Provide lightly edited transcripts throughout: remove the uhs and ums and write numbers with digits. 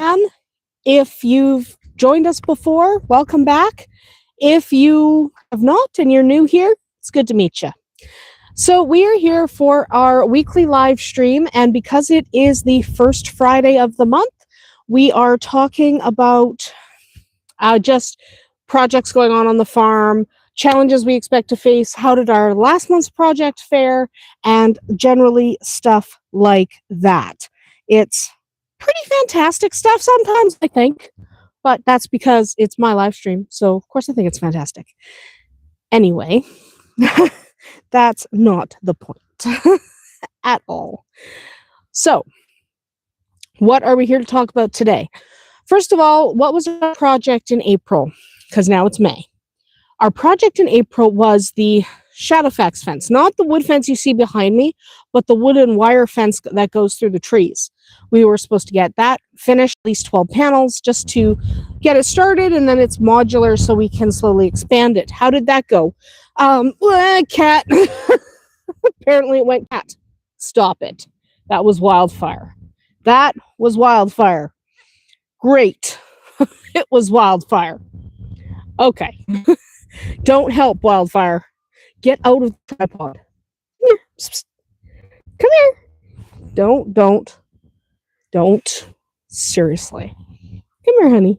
fan. If you've joined us before, welcome back. If you have not and you're new here, it's good to meet you. So we are here for our weekly live stream, and because it is the first Friday of the month, we are talking about just projects going on the farm, challenges we expect to face, how did our last month's project fare, and generally stuff like that. It's pretty fantastic stuff sometimes, I think, but that's because it's my live stream, so of course I think it's fantastic. Anyway, that's not the point at all. So, what are we here to talk about today? First of all, what was our project in April? Because now it's May. Our project in April was the Shadowfax fence, not the wood fence you see behind me, but the wooden wire fence that goes through the trees. We were supposed to get that finished, at least 12 panels, just to get it started, and then it's modular so we can slowly expand it. How did that go? Cat. Apparently it went cat. Stop it. That was wildfire. That was wildfire. Great. It was wildfire. Okay. Don't help, wildfire. Get out of the tripod. Come here. Don't. Seriously. Come here, honey.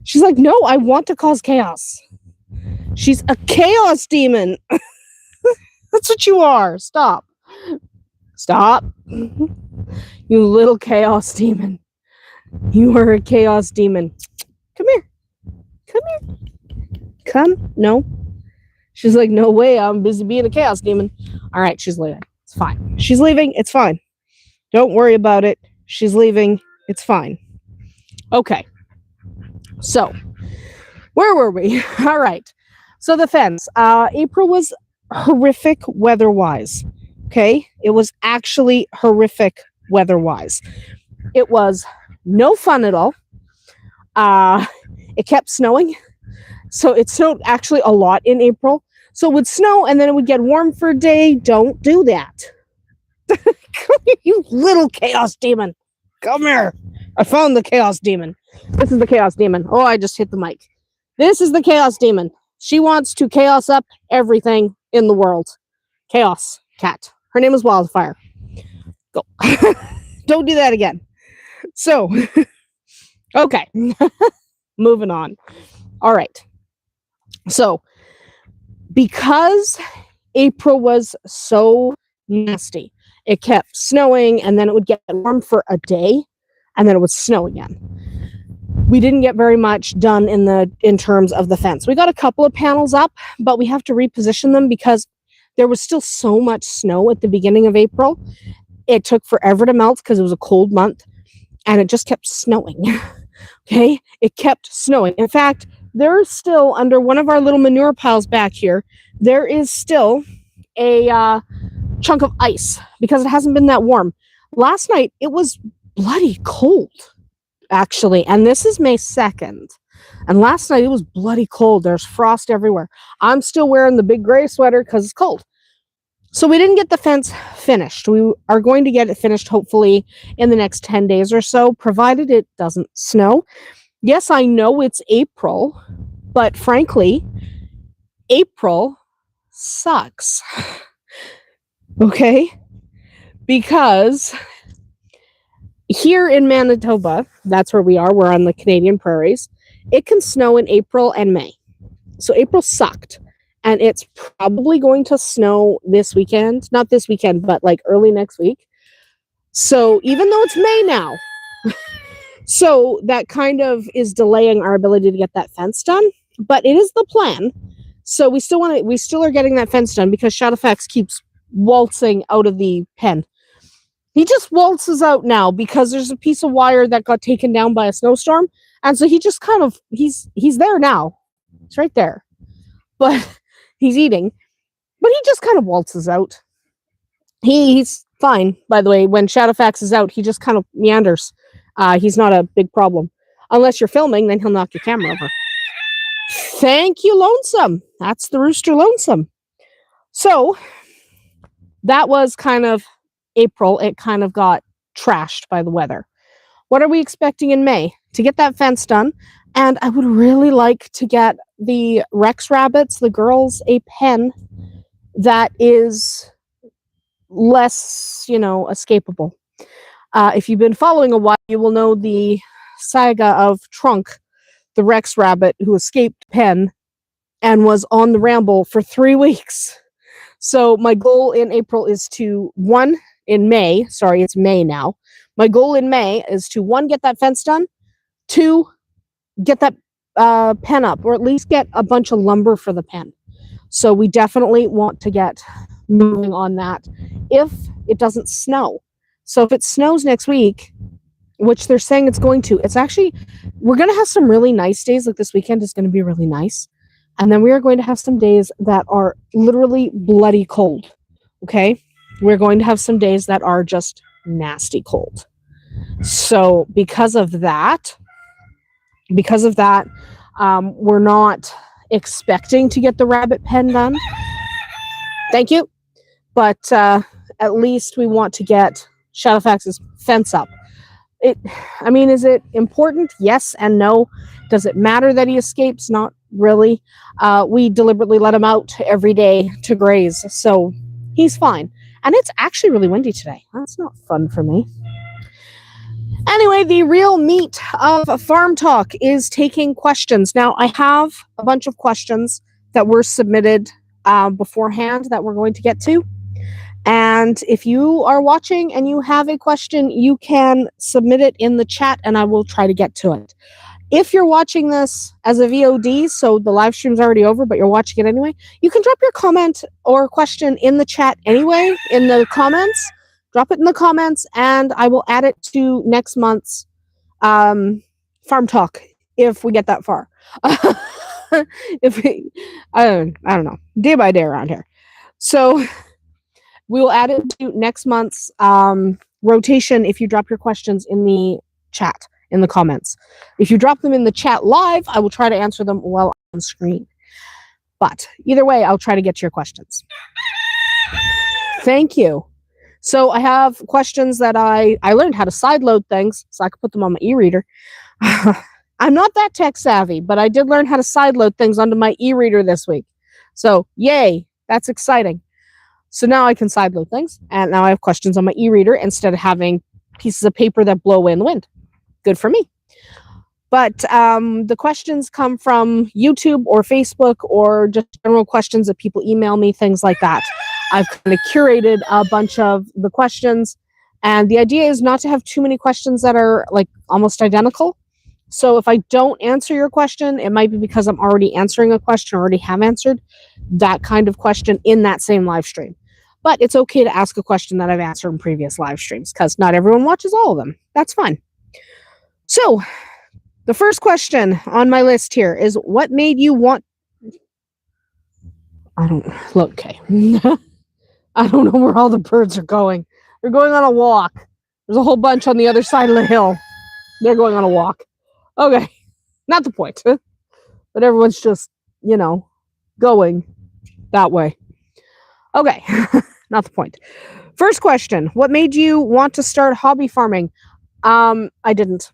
She's like, no, I want to cause chaos. She's a chaos demon. That's what you are. Stop. You little chaos demon. You are a chaos demon. Come here. Come. No. She's like, no way. I'm busy being a chaos demon. All right, she's leaving. It's fine. She's leaving. It's fine. Don't worry about it. She's leaving. It's fine. Okay. So, where were we? All right. So the fence. April was horrific weather-wise. Okay? It was actually horrific weather-wise. It was no fun at all. It kept snowing. So it snowed actually a lot in April. So it would snow and then it would get warm for a day. Don't do that. Come here, you little chaos demon. Come here. I found the chaos demon. This is the chaos demon. Oh, I just hit the mic. This is the chaos demon. She wants to chaos up everything in the world. Chaos cat. Her name is Wildfire. Go. Don't do that again. So, okay. Moving on. All right. So, because April was so nasty, it kept snowing and then it would get warm for a day and then it would snow again. We didn't get very much done in terms of the fence. We got a couple of panels up, but we have to reposition them because there was still so much snow at the beginning of April. It took forever to melt because it was a cold month and it just kept snowing. Okay? It kept snowing. In fact, there's still, under one of our little manure piles back here, there is still a chunk of ice because it hasn't been that warm. Last night, it was bloody cold, actually, and this is May 2nd. And last night, it was bloody cold. There's frost everywhere. I'm still wearing the big gray sweater because it's cold. So we didn't get the fence finished. We are going to get it finished, hopefully, in the next 10 days or so, provided it doesn't snow. Yes, I know it's April, but frankly, April sucks. Okay? Because here in Manitoba, that's where we are, we're on the Canadian prairies, it can snow in April and May. So April sucked. And it's probably going to snow this weekend. Not this weekend, but like early next week. So even though it's May now, so that kind of is delaying our ability to get that fence done. But it is the plan. So we still are getting that fence done because Shadowfax keeps waltzing out of the pen. He just waltzes out now because there's a piece of wire that got taken down by a snowstorm. And so he just kind of, he's there now. It's right there. But he's eating. But he just kind of waltzes out. He's fine, by the way. When Shadowfax is out, he just kind of meanders. He's not a big problem. Unless you're filming, then he'll knock your camera over. Thank you, Lonesome. That's the rooster Lonesome. So, that was kind of April. It kind of got trashed by the weather. What are we expecting in May? To get that fence done. And I would really like to get the Rex rabbits, the girls, a pen that is less, escapable. If you've been following a while, you will know the saga of Trunk, the Rex rabbit who escaped pen and was on the ramble for 3 weeks. So my goal in April is to, it's May now. My goal in May is to, 1, get that fence done, 2, get that pen up, or at least get a bunch of lumber for the pen. So we definitely want to get moving on that if it doesn't snow. So if it snows next week, which they're saying it's going to, we're going to have some really nice days. Like this weekend is going to be really nice. And then we are going to have some days that are literally bloody cold. Okay? We're going to have some days that are just nasty cold. So because of that, we're not expecting to get the rabbit pen done. Thank you. But at least we want to get Shadowfax's fence up. Is it important? Yes and no. Does it matter that he escapes? Not really. We deliberately let him out every day to graze, so he's fine. And it's actually really windy today. That's not fun for me. Anyway, the real meat of Farm Talk is taking questions. Now, I have a bunch of questions that were submitted beforehand that we're going to get to. And if you are watching and you have a question, you can submit it in the chat and I will try to get to it. If you're watching this as a VOD, so the live stream's already over, but you're watching it anyway, you can drop your comment or question in the chat anyway, in the comments. Drop it in the comments and I will add it to next month's Farm Talk if we get that far. I don't know, day by day around here. So we will add it to next month's rotation if you drop your questions in the chat, in the comments. If you drop them in the chat live, I will try to answer them while on screen. But either way, I'll try to get to your questions. Thank you. So I have questions that I learned how to sideload things so I could put them on my e-reader. I'm not that tech savvy, but I did learn how to sideload things onto my e-reader this week. So yay, that's exciting. So now I can sideload things, and now I have questions on my e-reader instead of having pieces of paper that blow away in the wind. Good for me. But the questions come from YouTube or Facebook or just general questions that people email me, things like that. I've kind of curated a bunch of the questions, and the idea is not to have too many questions that are like almost identical. So if I don't answer your question, it might be because I'm already answering a question, already have answered that kind of question in that same live stream. But it's okay to ask a question that I've answered in previous live streams because not everyone watches all of them. That's fine. So the first question on my list here is, what made you want... Okay. I don't know where all the birds are going. They're going on a walk. There's a whole bunch on the other side of the hill. They're going on a walk. Okay. Not the point. But everyone's just, going that way. Okay. Not the point. First question. What made you want to start hobby farming? I didn't.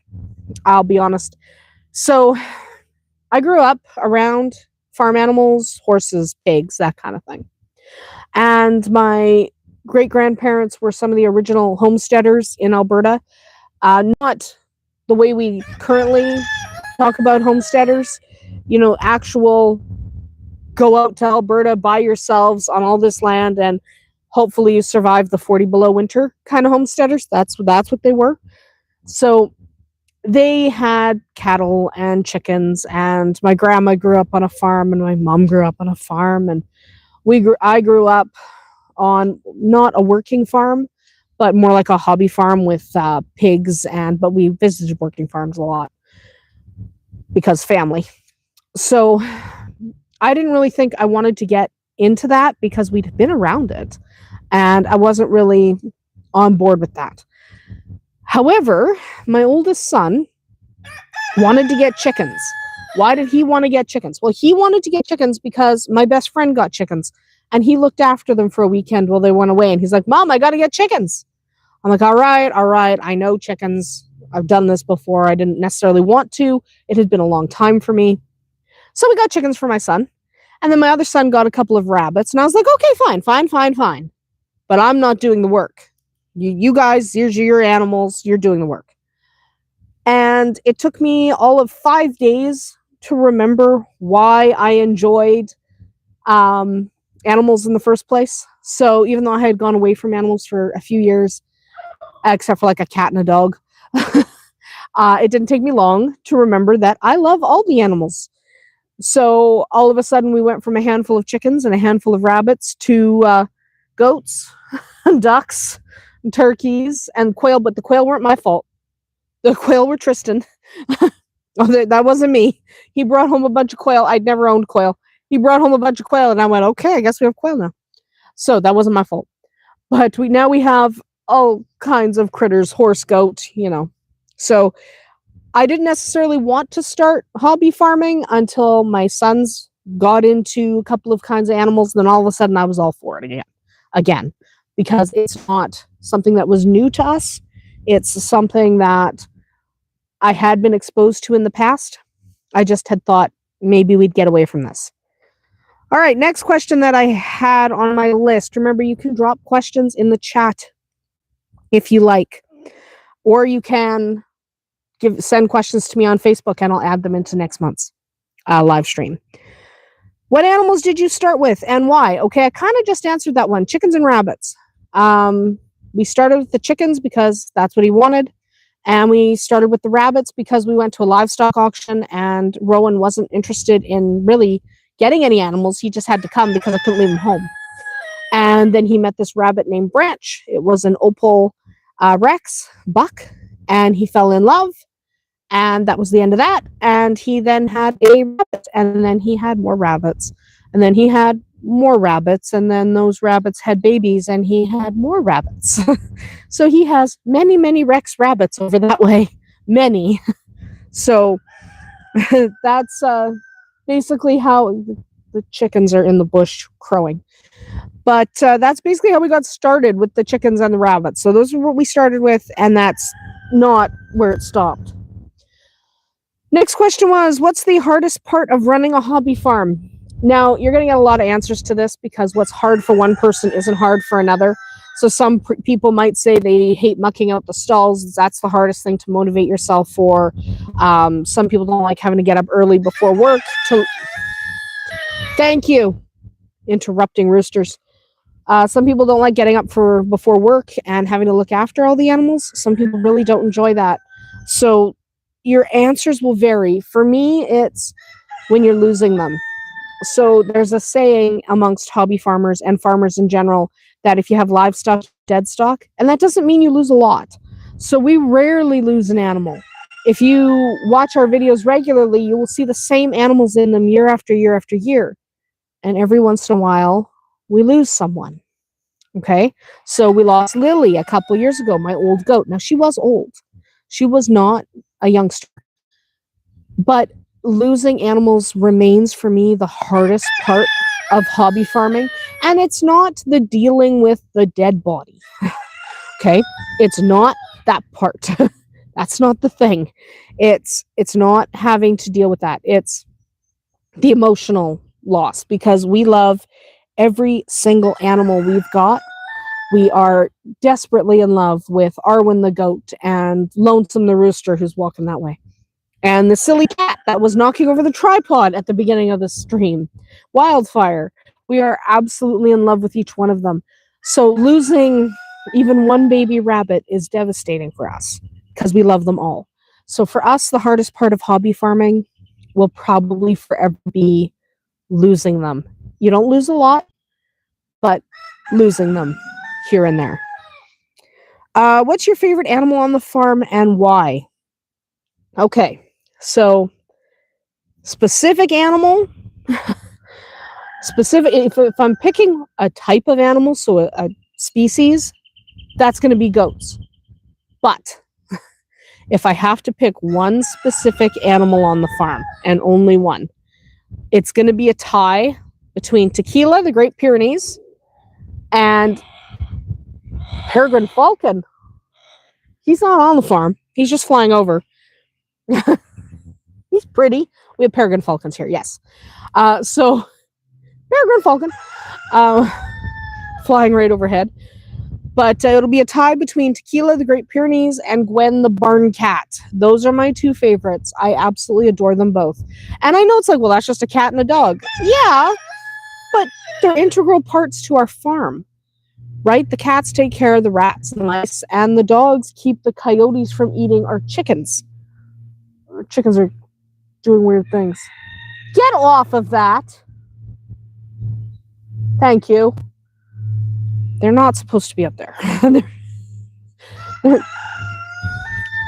I'll be honest. So I grew up around farm animals, horses, pigs, that kind of thing. And my great-grandparents were some of the original homesteaders in Alberta. Not the way we currently talk about homesteaders, actual go out to Alberta by yourselves on all this land and hopefully you survive the 40 below winter kind of homesteaders. That's what they were. So they had cattle and chickens, and my grandma grew up on a farm and my mom grew up on a farm, and I grew up on not a working farm, but more like a hobby farm with pigs, but we visited working farms a lot because family. So I didn't really think I wanted to get into that because we'd been around it, and I wasn't really on board with that. However, my oldest son wanted to get chickens. Why did he want to get chickens? Well, he wanted to get chickens because my best friend got chickens, and he looked after them for a weekend while they went away, and he's like, Mom, I got to get chickens. I'm like, all right, I know chickens. I've done this before. I didn't necessarily want to. It had been a long time for me. So we got chickens for my son. And then my other son got a couple of rabbits. And I was like, okay, fine. But I'm not doing the work. You guys, here's your animals. You're doing the work. And it took me all of 5 days to remember why I enjoyed animals in the first place. So even though I had gone away from animals for a few years, except for like a cat and a dog, it didn't take me long to remember that I love all the animals. So all of a sudden we went from a handful of chickens and a handful of rabbits to goats and ducks and turkeys and quail, but the quail weren't my fault. The quail were Tristan. That wasn't me. He brought home a bunch of quail. I'd never owned quail. He brought home a bunch of quail and I went, okay, I guess we have quail now. So that wasn't my fault. But now we have all kinds of critters, horse, goat, So I didn't necessarily want to start hobby farming until my sons got into a couple of kinds of animals. Then all of a sudden I was all for it again, because it's not something that was new to us. It's something that I had been exposed to in the past. I just had thought maybe we'd get away from this. All right, next question that I had on my list. Remember, you can drop questions in the chat if you like, or you can send questions to me on Facebook and I'll add them into next month's live stream. What animals did you start with and why? Okay, I kind of just answered that one. Chickens and rabbits. We started with the chickens because that's what he wanted. And we started with the rabbits because we went to a livestock auction and Rowan wasn't interested in really getting any animals. He just had to come because I couldn't leave him home. And then he met this rabbit named Branch. It was an Opal Rex buck, and he fell in love. And that was the end of that. And he then had a rabbit, and then he had more rabbits. And then he had more rabbits, and then those rabbits had babies, and he had more rabbits. So he has many, many Rex rabbits over that way. Many. So that's basically how the chickens are in the bush crowing. But that's basically how we got started with the chickens and the rabbits. So those are what we started with, and that's not where it stopped. Next question was, what's the hardest part of running a hobby farm? Now, you're going to get a lot of answers to this because what's hard for one person isn't hard for another. So some people might say they hate mucking out the stalls. That's the hardest thing to motivate yourself for. Some people don't like having to get up early before work. Thank you. Interrupting roosters. Some people don't like getting up before work and having to look after all the animals. Some people really don't enjoy that. So your answers will vary. For me, it's when you're losing them. So there's a saying amongst hobby farmers and farmers in general that if you have livestock, dead stock, and that doesn't mean you lose a lot. So we rarely lose an animal. If you watch our videos regularly, you will see the same animals in them year after year after year. And every once in a while, we lose someone. Okay? So we lost Lily a couple years ago, my old goat. Now, she was old. She was not a youngster. But losing animals remains for me the hardest part of hobby farming, and it's not the dealing with the dead body. Okay, it's not that part. That's not the thing. It's not having to deal with that. It's the emotional loss, because we love every single animal we've got. We are desperately in love with Arwen the goat and Lonesome the rooster who's walking that way. And the silly cat that was knocking over the tripod at the beginning of the stream. Wildfire. We are absolutely in love with each one of them. So losing even one baby rabbit is devastating for us because we love them all. So for us, the hardest part of hobby farming will probably forever be losing them. You don't lose a lot, but losing them here and there. What's your favorite animal on the farm and why? Okay. So, specific animal, if I'm picking a type of animal, so a species, that's going to be goats. But if I have to pick one specific animal on the farm, and only one, it's going to be a tie between Tequila, the Great Pyrenees, and Peregrine Falcon. He's not on the farm. He's just flying over. He's pretty. We have peregrine falcons here, yes. So, peregrine falcon flying right overhead. But it'll be a tie between Tequila, the Great Pyrenees, and Gwen, the barn cat. Those are my two favorites. I absolutely adore them both. And I know it's like, well, that's just a cat and a dog. Yeah, but they're integral parts to our farm, right? The cats take care of the rats and the mice, and the dogs keep the coyotes from eating our chickens. Our chickens are doing weird things. Get off of that. Thank you. They're not supposed to be up there.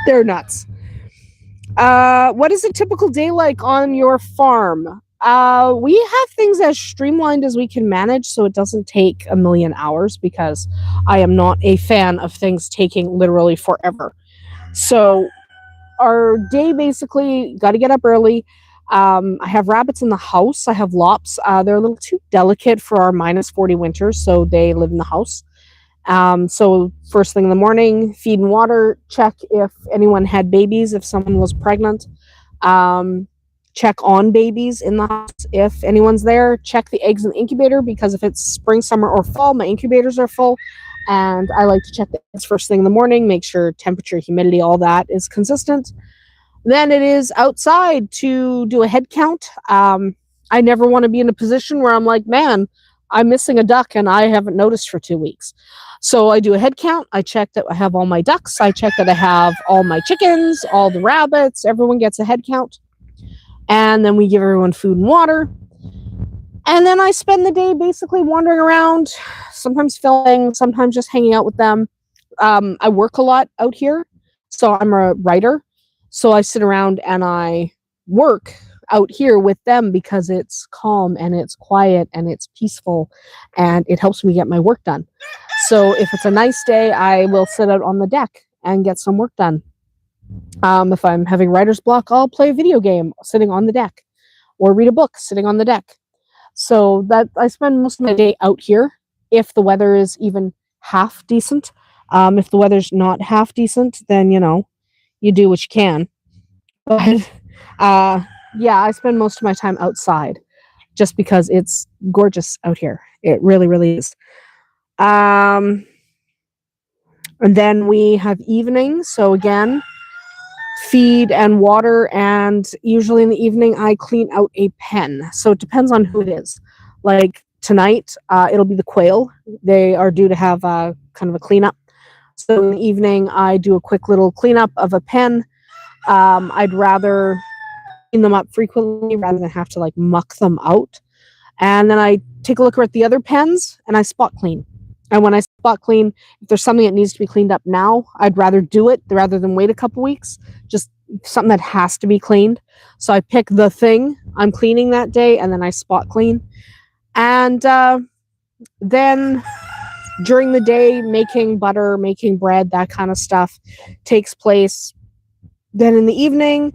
They're nuts. What is a typical day like on your farm? We have things as streamlined as we can manage, so it doesn't take a million hours, because I am not a fan of things taking literally forever. So our day, basically, got to get up early. I have rabbits in the house. I have lops. They're a little too delicate for our -40 winters, so they live in the house. So first thing in the morning, feed and water, check if anyone had babies, if someone was pregnant, check on babies in the house if anyone's there, check the eggs in the incubator, because if it's spring, summer, or fall, my incubators are full. And I like to check the eggs first thing in the morning, make sure temperature, humidity, all that is consistent. Then it is outside to do a head count. I never want to be in a position where I'm like, man, I'm missing a duck and I haven't noticed for 2 weeks. So I do a head count. I check that I have all my ducks. I check that I have all my chickens, all the rabbits. Everyone gets a head count. And then we give everyone food and water. And then I spend the day basically wandering around, sometimes filming, sometimes just hanging out with them. I work a lot out here, so I'm a writer. So I sit around and I work out here with them because it's calm and it's quiet and it's peaceful and it helps me get my work done. So if it's a nice day, I will sit out on the deck and get some work done. If I'm having writer's block, I'll play a video game sitting on the deck or read a book sitting on the deck. So that I spend most of my day out here if the weather is even half decent. If the weather's not half decent, then, you know, you do what you can. But yeah, I spend most of my time outside just because it's gorgeous out here. It really, really is. And then we have evenings. So again, feed and water, and usually in the evening I clean out a pen. So it depends on who it is. Like tonight, it'll be the quail. They are due to have kind of a cleanup. So in the evening, I do a quick little cleanup of a pen. I'd rather clean them up frequently rather than have to like muck them out. And then I take a look at the other pens and I spot clean. And when I spot clean, if there's something that needs to be cleaned up now, I'd rather do it rather than wait a couple weeks. Just something that has to be cleaned. So I pick the thing I'm cleaning that day and then I spot clean. And then during the day, making butter, making bread, that kind of stuff takes place. Then in the evening,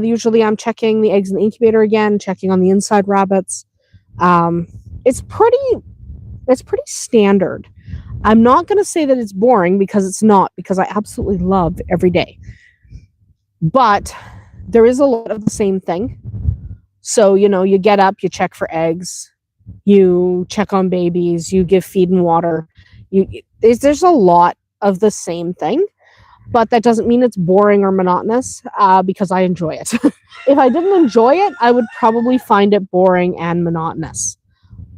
usually I'm checking the eggs in the incubator again, checking on the inside rabbits. It's pretty standard. I'm not going to say that it's boring because it's not, because I absolutely love every day. But there is a lot of the same thing. So, you know, you get up, you check for eggs, you check on babies, you give feed and water. There's a lot of the same thing, but that doesn't mean it's boring or monotonous because I enjoy it. If I didn't enjoy it, I would probably find it boring and monotonous.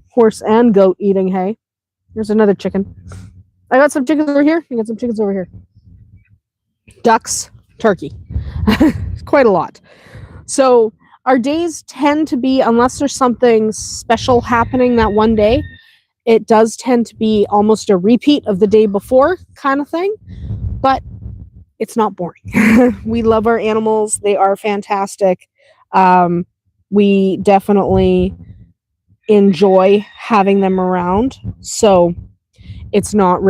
Horse and goat eating hay. There's another chicken. I got some chickens over here. I got some chickens over here. Ducks, turkey. Quite a lot. So our days tend to be, unless there's something special happening that one day, it does tend to be almost a repeat of the day before kind of thing. But it's not boring. We love our animals. They are fantastic. We definitely enjoy having them around. So it's not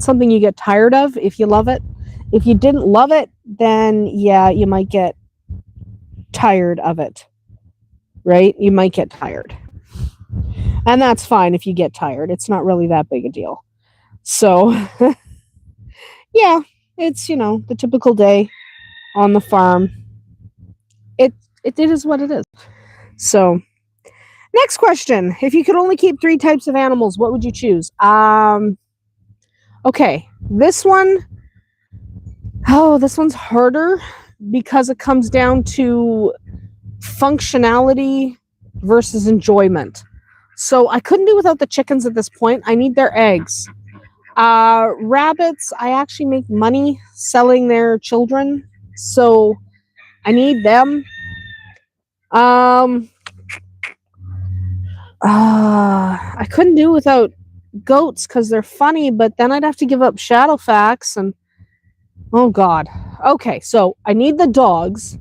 something you get tired of if you love it. If you didn't love it, then yeah, you might get tired of it, right? You might get tired. And that's fine if you get tired. It's not really that big a deal. So yeah, It's, the typical day on the farm. It is what it is. So, next question. If you could only keep 3 types of animals, what would you choose? Okay, this one's harder because it comes down to functionality versus enjoyment. So I couldn't do without the chickens at this point. I need their eggs. Rabbits, I actually make money selling their children, so I need them. I couldn't do without goats because they're funny, but then I'd have to give up Shadowfax and oh god. Okay, so I need the dogs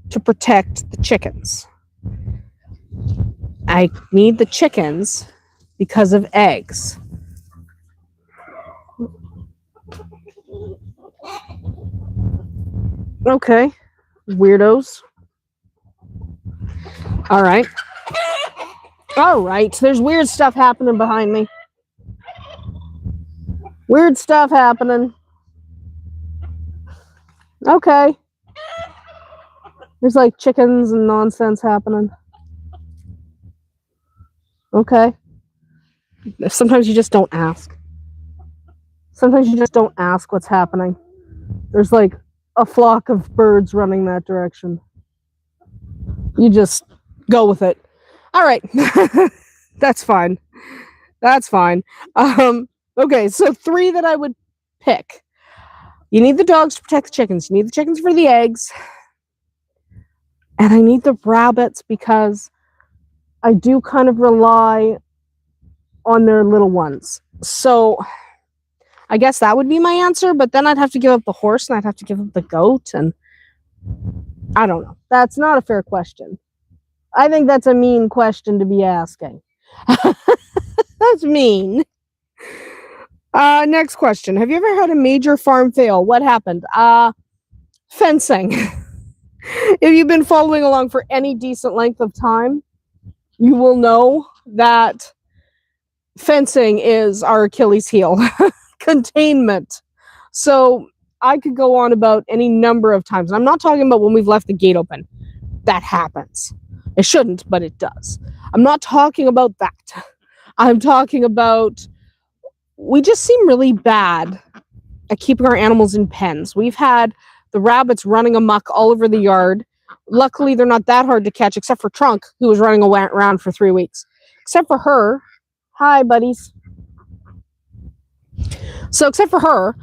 to protect the chickens. I need the chickens because of eggs. Okay, weirdos. All right, there's weird stuff happening behind me. Weird stuff happening. Okay. There's like chickens and nonsense happening. Okay. Sometimes you just don't ask. Sometimes you just don't ask what's happening. There's like a flock of birds running that direction. You just go with it. All right. That's fine. That's fine. Okay, so 3 that I would pick. You need the dogs to protect the chickens. You need the chickens for the eggs. And I need the rabbits because I do kind of rely on their little ones. So I guess that would be my answer, but then I'd have to give up the horse and I'd have to give up the goat, and I don't know. That's not a fair question. I think that's a mean question to be asking. That's mean. Next question. Have you ever had a major farm fail? What happened? Fencing. If you've been following along for any decent length of time, you will know that fencing is our Achilles heel. Containment. So I could go on about any number of times. I'm not talking about when we've left the gate open. That happens. It shouldn't, but it does. I'm not talking about that. I'm talking about we just seem really bad at keeping our animals in pens. We've had the rabbits running amok all over the yard. Luckily, they're not that hard to catch, except for Trunk, who was running around for 3 weeks. Except for her. Hi, buddies. So, except for her,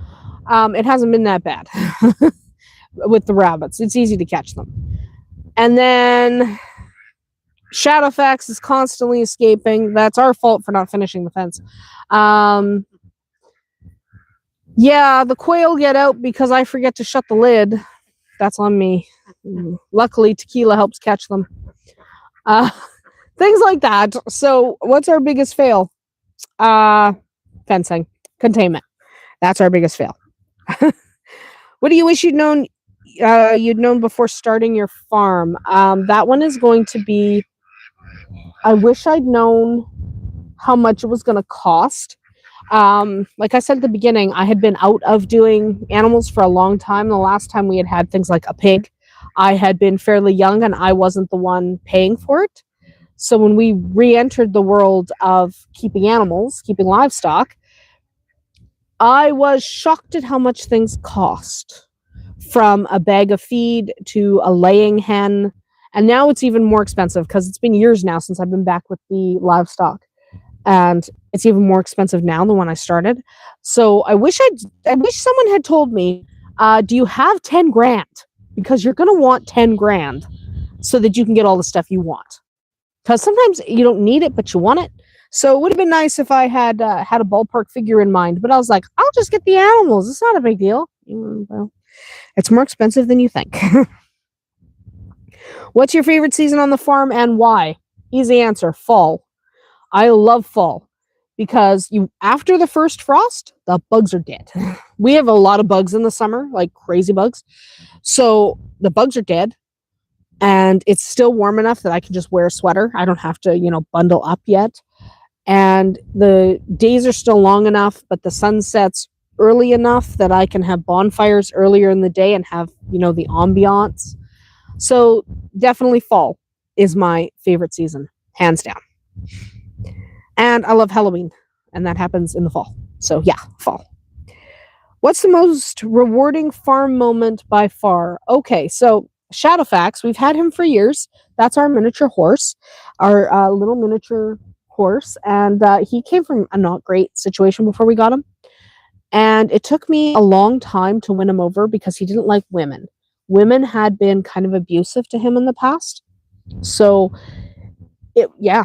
it hasn't been that bad with the rabbits. It's easy to catch them. And then Shadowfax is constantly escaping. That's our fault for not finishing the fence. Yeah, the quail get out because I forget to shut the lid. That's on me. Luckily, tequila helps catch them. Things like that. So, what's our biggest fail? Fencing. Containment. That's our biggest fail. What do you wish you'd known before starting your farm? That one is going to be, I wish I'd known how much it was going to cost. Like I said at the beginning, I had been out of doing animals for a long time. The last time we had things like a pig, I had been fairly young and I wasn't the one paying for it. So when we re-entered the world of keeping animals, keeping livestock, I was shocked at how much things cost, from a bag of feed to a laying hen. And now it's even more expensive because it's been years now since I've been back with the livestock. And it's even more expensive now than when I started. So I wish someone had told me, do you have 10 grand? Because you're going to want 10 grand so that you can get all the stuff you want. Because sometimes you don't need it, but you want it. So it would have been nice if I had had a ballpark figure in mind. But I was like, I'll just get the animals. It's not a big deal. Well, it's more expensive than you think. What's your favorite season on the farm and why? Easy answer, fall. I love fall because after the first frost, the bugs are dead. We have a lot of bugs in the summer, like crazy bugs. So the bugs are dead and it's still warm enough that I can just wear a sweater. I don't have to, bundle up yet. And the days are still long enough, but the sun sets early enough that I can have bonfires earlier in the day and have, the ambiance. So definitely fall is my favorite season, hands down. And I love Halloween, and that happens in the fall. So yeah, fall. What's the most rewarding farm moment by far? Okay, so Shadowfax, we've had him for years. That's our miniature horse, our little miniature horse. And he came from a not great situation before we got him. And it took me a long time to win him over because he didn't like women. Women had been kind of abusive to him in the past. So, yeah.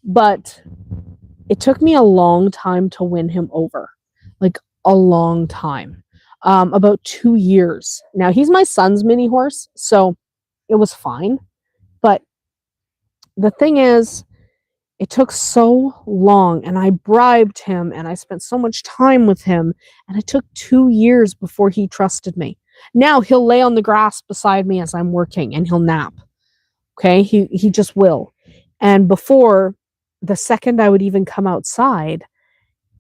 But it took me a long time to win him over. Like, a long time. About 2 years. Now, he's my son's mini horse, so it was fine. But the thing is, it took so long, and I bribed him, and I spent so much time with him, and it took 2 years before he trusted me. Now he'll lay on the grass beside me as I'm working, and he'll nap. Okay? He just will. And before, the second I would even come outside,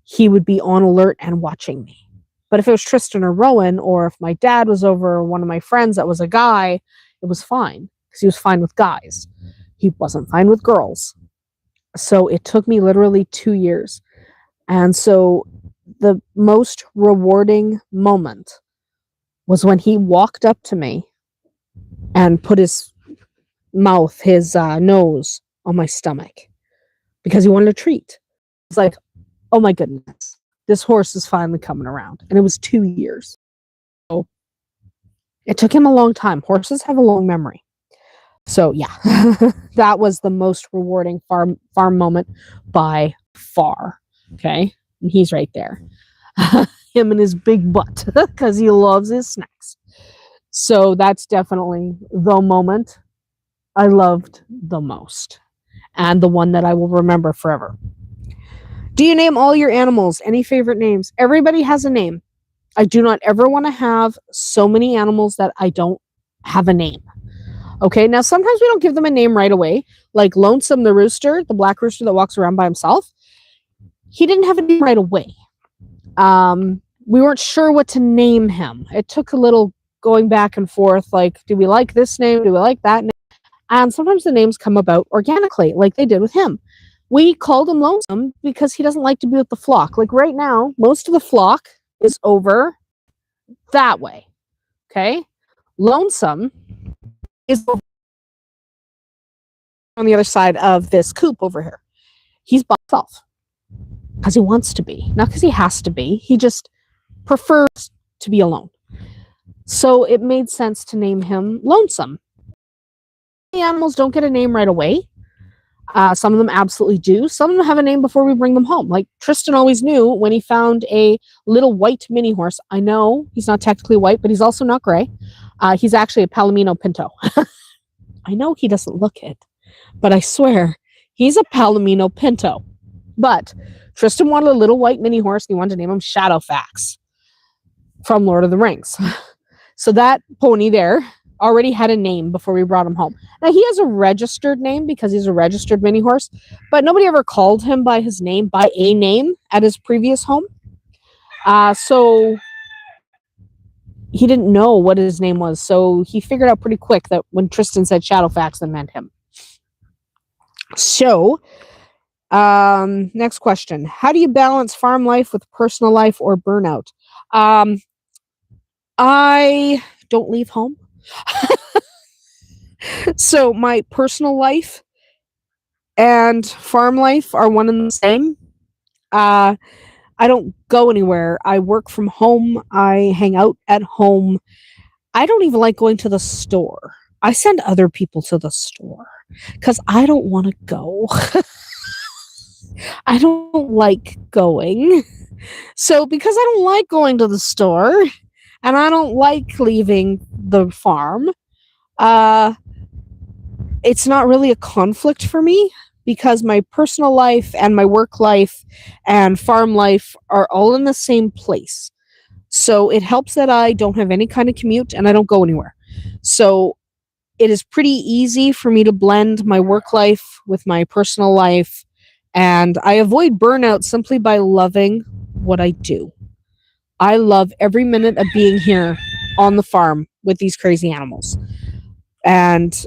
he would be on alert and watching me. But if it was Tristan or Rowan, or if my dad was over, or one of my friends that was a guy, it was fine, because he was fine with guys. He wasn't fine with girls. So it took me literally 2 years. And so the most rewarding moment was when he walked up to me and put his mouth, his nose on my stomach because he wanted a treat. It's like, oh my goodness, this horse is finally coming around. And it was 2 years. So it took him a long time. Horses have a long memory. So yeah, that was the most rewarding farm moment by far. Okay, and he's right there, him and his big butt, because he loves his snacks. So that's definitely the moment I loved the most, and the one that I will remember forever. Do you name all your animals? Any favorite names? Everybody has a name. I do not ever want to have so many animals that I don't have a name. Okay, now sometimes we don't give them a name right away. Like Lonesome the rooster, the black rooster that walks around by himself. He didn't have a name right away. We weren't sure what to name him. It took a little going back and forth, like, do we like this name? Do we like that name? And sometimes the names come about organically, like they did with him. We called him Lonesome because he doesn't like to be with the flock. Like right now, most of the flock is over that way. Okay? Lonesome is on the other side of this coop over here. He's by himself because he wants to be, not because he has to be. He just prefers to be alone. So it made sense to name him Lonesome. The animals don't get a name right away. Some of them absolutely do. Some of them have a name before we bring them home. Like Tristan always knew when he found a little white mini horse. I know he's not technically white, but he's also not gray. He's actually a Palomino Pinto. I know he doesn't look it, but I swear he's a Palomino Pinto. But Tristan wanted a little white mini horse, and he wanted to name him Shadowfax from Lord of the Rings. So that pony there already had a name before we brought him home. Now, he has a registered name because he's a registered mini horse, but nobody ever called him by his name, by a name at his previous home. So he didn't know what his name was. So he figured out pretty quick that when Tristan said Shadowfax, that meant him. So, next question. How do you balance farm life with personal life or burnout? I don't leave home. So my personal life and farm life are one and the same. I don't go anywhere. I work from home. I hang out at home. I don't even like going to the store. I send other people to the store because I don't want to go. I don't like going. So because I don't like going to the store and I don't like leaving the farm, it's not really a conflict for me because my personal life and my work life and farm life are all in the same place. So it helps that I don't have any kind of commute and I don't go anywhere. So it is pretty easy for me to blend my work life with my personal life. And I avoid burnout simply by loving what I do. I love every minute of being here on the farm with these crazy animals. And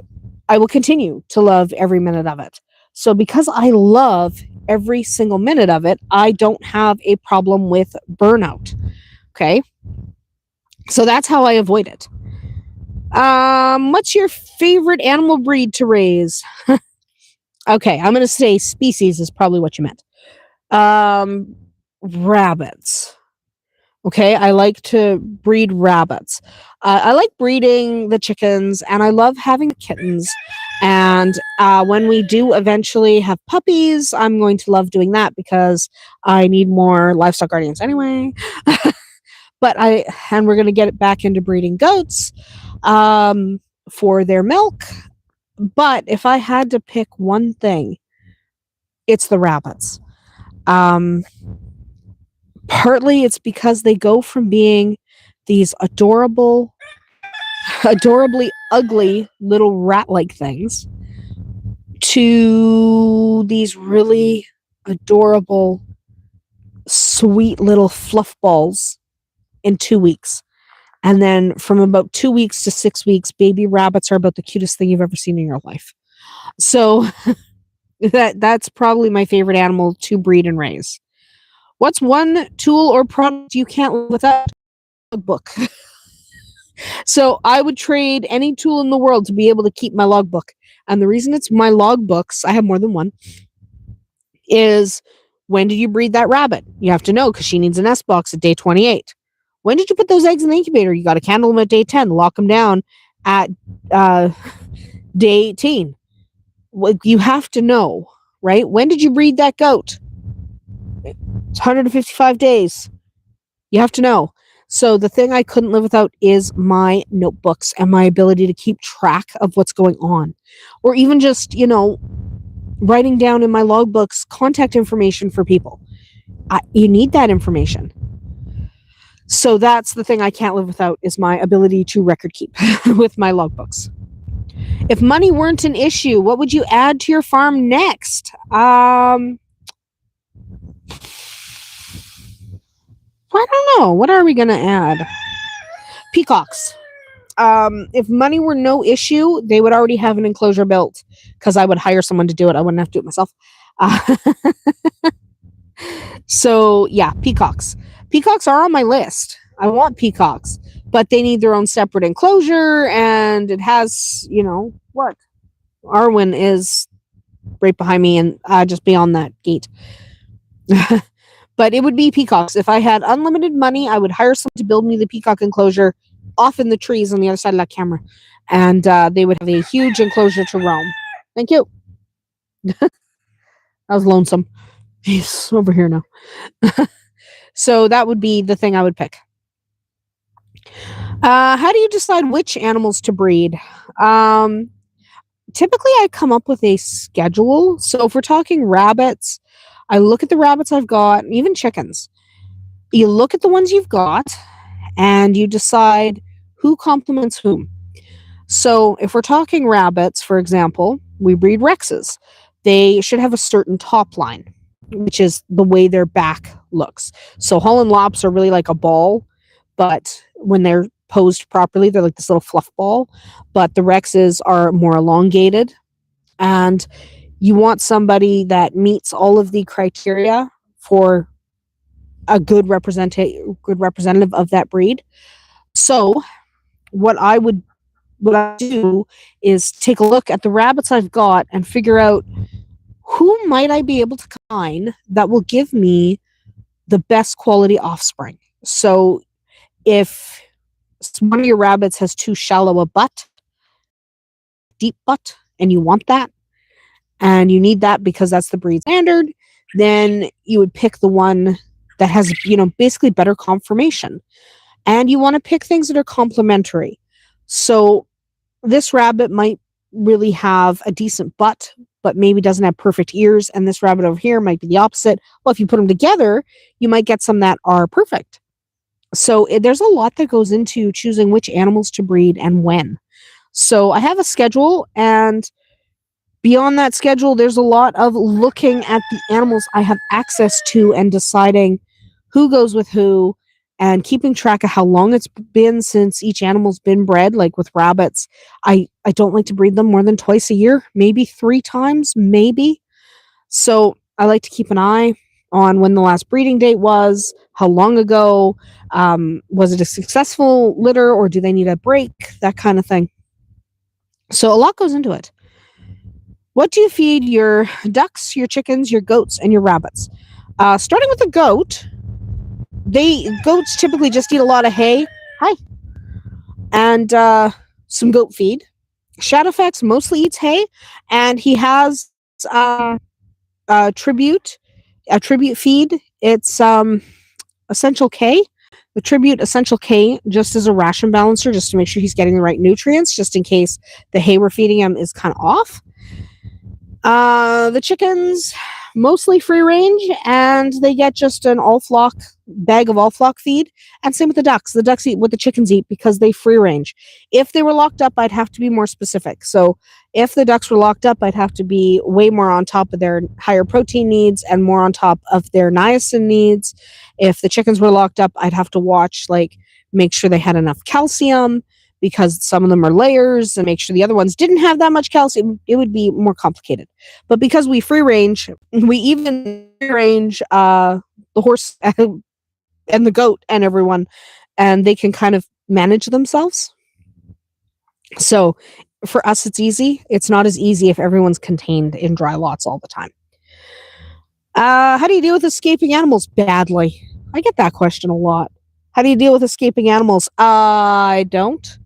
I will continue to love every minute of it. So because I love every single minute of it, I don't have a problem with burnout. Okay? So that's how I avoid it. What's your favorite animal breed to raise? Okay, I'm going to say species is probably what you meant. Rabbits. Okay, I like to breed rabbits. I like breeding the chickens, and I love having the kittens. And when we do eventually have puppies, I'm going to love doing that because I need more livestock guardians anyway. And we're going to get it back into breeding goats for their milk. But if I had to pick one thing, it's the rabbits. Partly it's because they go from being these adorably ugly little rat-like things to these really adorable, sweet little fluff balls in 2 weeks. And then from about 2 weeks to 6 weeks, baby rabbits are about the cutest thing you've ever seen in your life. So that's probably my favorite animal to breed and raise. What's one tool or product you can't live without? A book. So I would trade any tool in the world to be able to keep my logbook. And the reason it's my logbooks, I have more than one, is when did you breed that rabbit? You have to know because she needs an S box at day 28. When did you put those eggs in the incubator? You got to candle them at day 10, lock them down at day 18. You have to know, right? When did you breed that goat? It's 155 days. You have to know. So the thing I couldn't live without is my notebooks and my ability to keep track of what's going on. Or even just, writing down in my logbooks contact information for people. You need that information. So that's the thing I can't live without is my ability to record keep with my logbooks. If money weren't an issue, what would you add to your farm next? I don't know. What are we going to add? Peacocks. If money were no issue, they would already have an enclosure built because I would hire someone to do it. I wouldn't have to do it myself. So, yeah, peacocks. Peacocks are on my list. I want peacocks, but they need their own separate enclosure, and it has, what? Arwen is right behind me and just beyond that gate. But it would be peacocks. If I had unlimited money, I would hire someone to build me the peacock enclosure off in the trees on the other side of that camera. And they would have a huge enclosure to roam. Thank you. That was lonesome. He's over here now. So that would be the thing I would pick. How do you decide which animals to breed? Typically, I come up with a schedule. So if we're talking rabbits, I look at the rabbits I've got, even chickens. You look at the ones you've got, and you decide who complements whom. So if we're talking rabbits, for example, we breed Rexes. They should have a certain top line, which is the way their back looks. So Holland Lops are really like a ball, but when they're posed properly, they're like this little fluff ball. But the Rexes are more elongated, and you want somebody that meets all of the criteria for a good representative of that breed. So what I do is take a look at the rabbits I've got and figure out who might I be able to combine that will give me the best quality offspring. So if one of your rabbits has too shallow a butt, deep butt, and you want that, and you need that because that's the breed standard, then you would pick the one that has, basically better conformation. And you want to pick things that are complementary. So this rabbit might really have a decent butt, but maybe doesn't have perfect ears. And this rabbit over here might be the opposite. Well, if you put them together, you might get some that are perfect. So there's a lot that goes into choosing which animals to breed and when. So I have a schedule, and beyond that schedule, there's a lot of looking at the animals I have access to and deciding who goes with who, and keeping track of how long it's been since each animal's been bred. Like with rabbits, I don't like to breed them more than twice a year, maybe 3 times, maybe. So I like to keep an eye on when the last breeding date was, how long ago, was it a successful litter or do they need a break, that kind of thing. So a lot goes into it. What do you feed your ducks, your chickens, your goats, and your rabbits? Starting with the goat, goats typically just eat a lot of hay. Hi. And some goat feed. Shadowfax mostly eats hay, and he has a tribute feed. It's Essential K. The Tribute Essential K, just as a ration balancer, just to make sure he's getting the right nutrients, just in case the hay we're feeding him is kind of off. The chickens, mostly free range, and they get just an bag of all flock feed. And same with the ducks. The ducks eat what the chickens eat because they free range. If they were locked up, I'd have to be more specific. So if the ducks were locked up, I'd have to be way more on top of their higher protein needs and more on top of their niacin needs. If the chickens were locked up, I'd have to watch, make sure they had enough calcium, because some of them are layers, and make sure the other ones didn't have that much calcium. It would be more complicated. But because we free range, we even free range the horse and the goat and everyone, and they can kind of manage themselves. So for us, it's easy. It's not as easy if everyone's contained in dry lots all the time. How do you deal with escaping animals? Badly. I get that question a lot. How do you deal with escaping animals? I don't.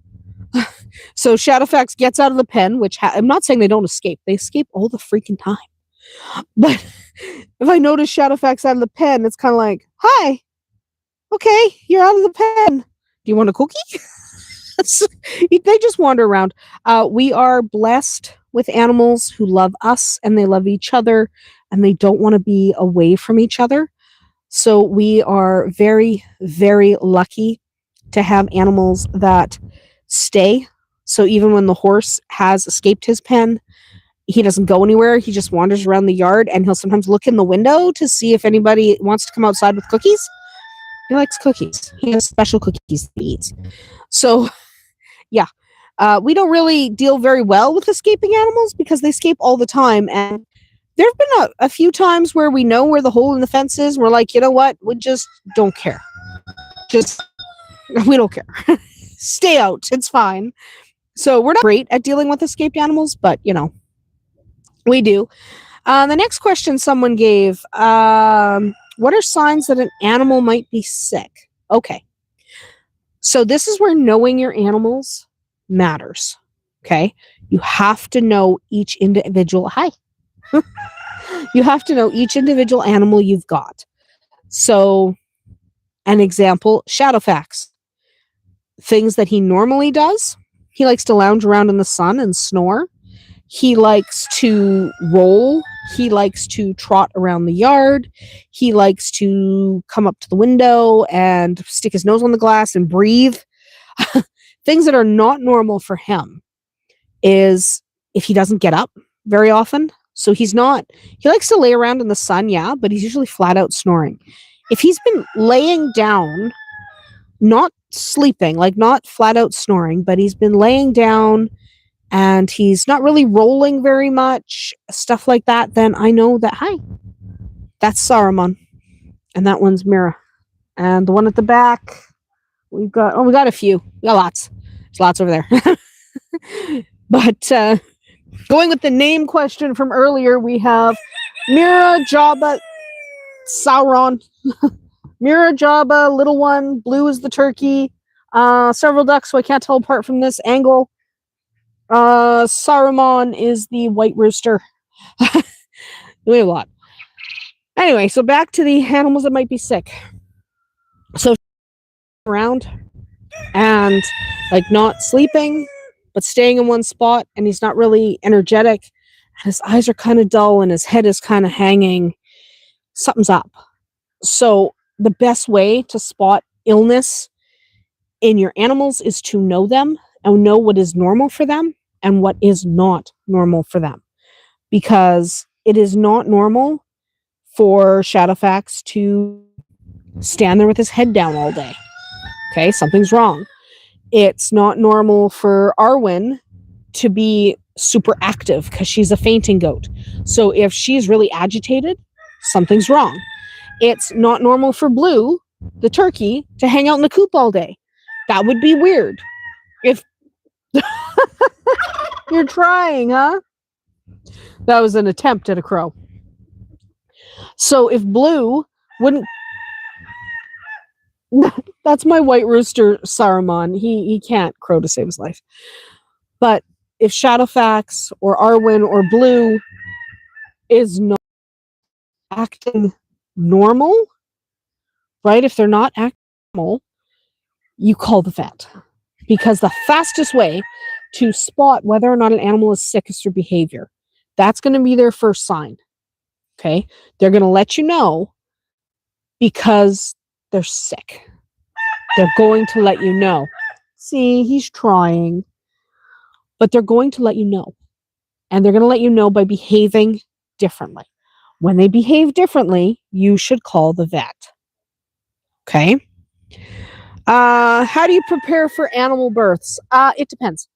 So Shadowfax gets out of the pen, which I'm not saying they don't escape. They escape all the freaking time. But if I notice Shadowfax out of the pen, it's kind of like, hi, okay, you're out of the pen. Do you want a cookie? They just wander around. We are blessed with animals who love us and they love each other and they don't want to be away from each other. So we are very, very lucky to have animals that stay. So even when the horse has escaped his pen, he doesn't go anywhere. He just wanders around the yard, and he'll sometimes look in the window to see if anybody wants to come outside with cookies. He likes cookies. He has special cookies he eats. So, yeah. We don't really deal very well with escaping animals because they escape all the time. And there have been a few times where we know where the hole in the fence is. We're like, you know what? We just don't care. We don't care. Stay out. It's fine. So we're not great at dealing with escaped animals, but, we do. The next question someone gave, what are signs that an animal might be sick? Okay. So this is where knowing your animals matters. Okay. You have to know each individual. Hi. You have to know each individual animal you've got. So an example, Shadowfax. Things that he normally does. He likes to lounge around in the sun and snore. He likes to roll. He likes to trot around the yard. He likes to come up to the window and stick his nose on the glass and breathe. Things that are not normal for him is if he doesn't get up very often. So he likes to lay around in the sun, yeah, but he's usually flat out snoring. If he's been laying down, not sleeping, not flat out snoring, but he's been laying down and he's not really rolling very much, stuff like that, then I know that, hi, that's Saruman. And that one's Mira. And the one at the back, we got a few. We got lots. There's lots over there. But going with the name question from earlier, we have Mira, Jabba, Sauron. Mira, Jabba, little one, blue is the turkey. Several ducks, so I can't tell apart from this angle. Saruman is the white rooster. We have a lot. Anyway, so back to the animals that might be sick. So around and not sleeping, but staying in one spot, and he's not really energetic. His eyes are kind of dull and his head is kind of hanging. Something's up. So the best way to spot illness in your animals is to know them and know what is normal for them and what is not normal for them. Because it is not normal for Shadowfax to stand there with his head down all day. Okay, something's wrong. It's not normal for Arwen to be super active because she's a fainting goat. So if she's really agitated, something's wrong. It's not normal for Blue, the turkey, to hang out in the coop all day. That would be weird. If you're trying, huh? That was an attempt at a crow. So if Blue wouldn't... That's my white rooster, Saruman. He can't crow to save his life. But if Shadowfax or Arwen or Blue is not acting normal, right? If they're not acting normal, you call the vet. Because the fastest way to spot whether or not an animal is sick is through behavior. That's going to be their first sign. Okay? They're going to let you know because they're sick. They're going to let you know. See, he's trying. But they're going to let you know. And they're going to let you know by behaving differently. When they behave differently, you should call the vet. Okay? How do you prepare for animal births? It depends.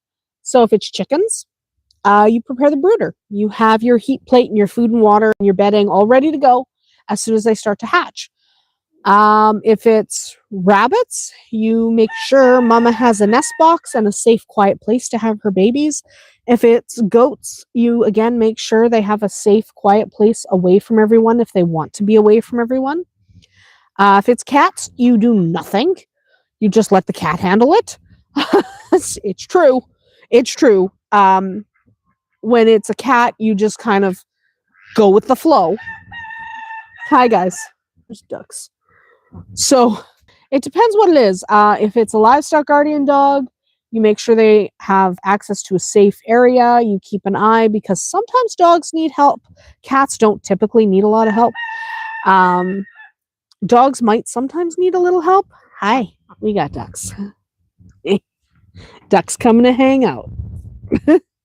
So if it's chickens, you prepare the brooder. You have your heat plate and your food and water and your bedding all ready to go as soon as they start to hatch. If it's rabbits, you make sure mama has a nest box and a safe, quiet place to have her babies. If it's goats, you again make sure they have a safe, quiet place away from everyone if they want to be away from everyone. If it's cats, you do nothing. You just let the cat handle it. It's true. It's true. When it's a cat, you just kind of go with the flow. Hi, guys. There's ducks. So it depends what it is. If it's a livestock guardian dog, you make sure they have access to a safe area. You keep an eye because sometimes dogs need help. Cats don't typically need a lot of help. Dogs might sometimes need a little help. Hi, we got ducks. Ducks coming to hang out.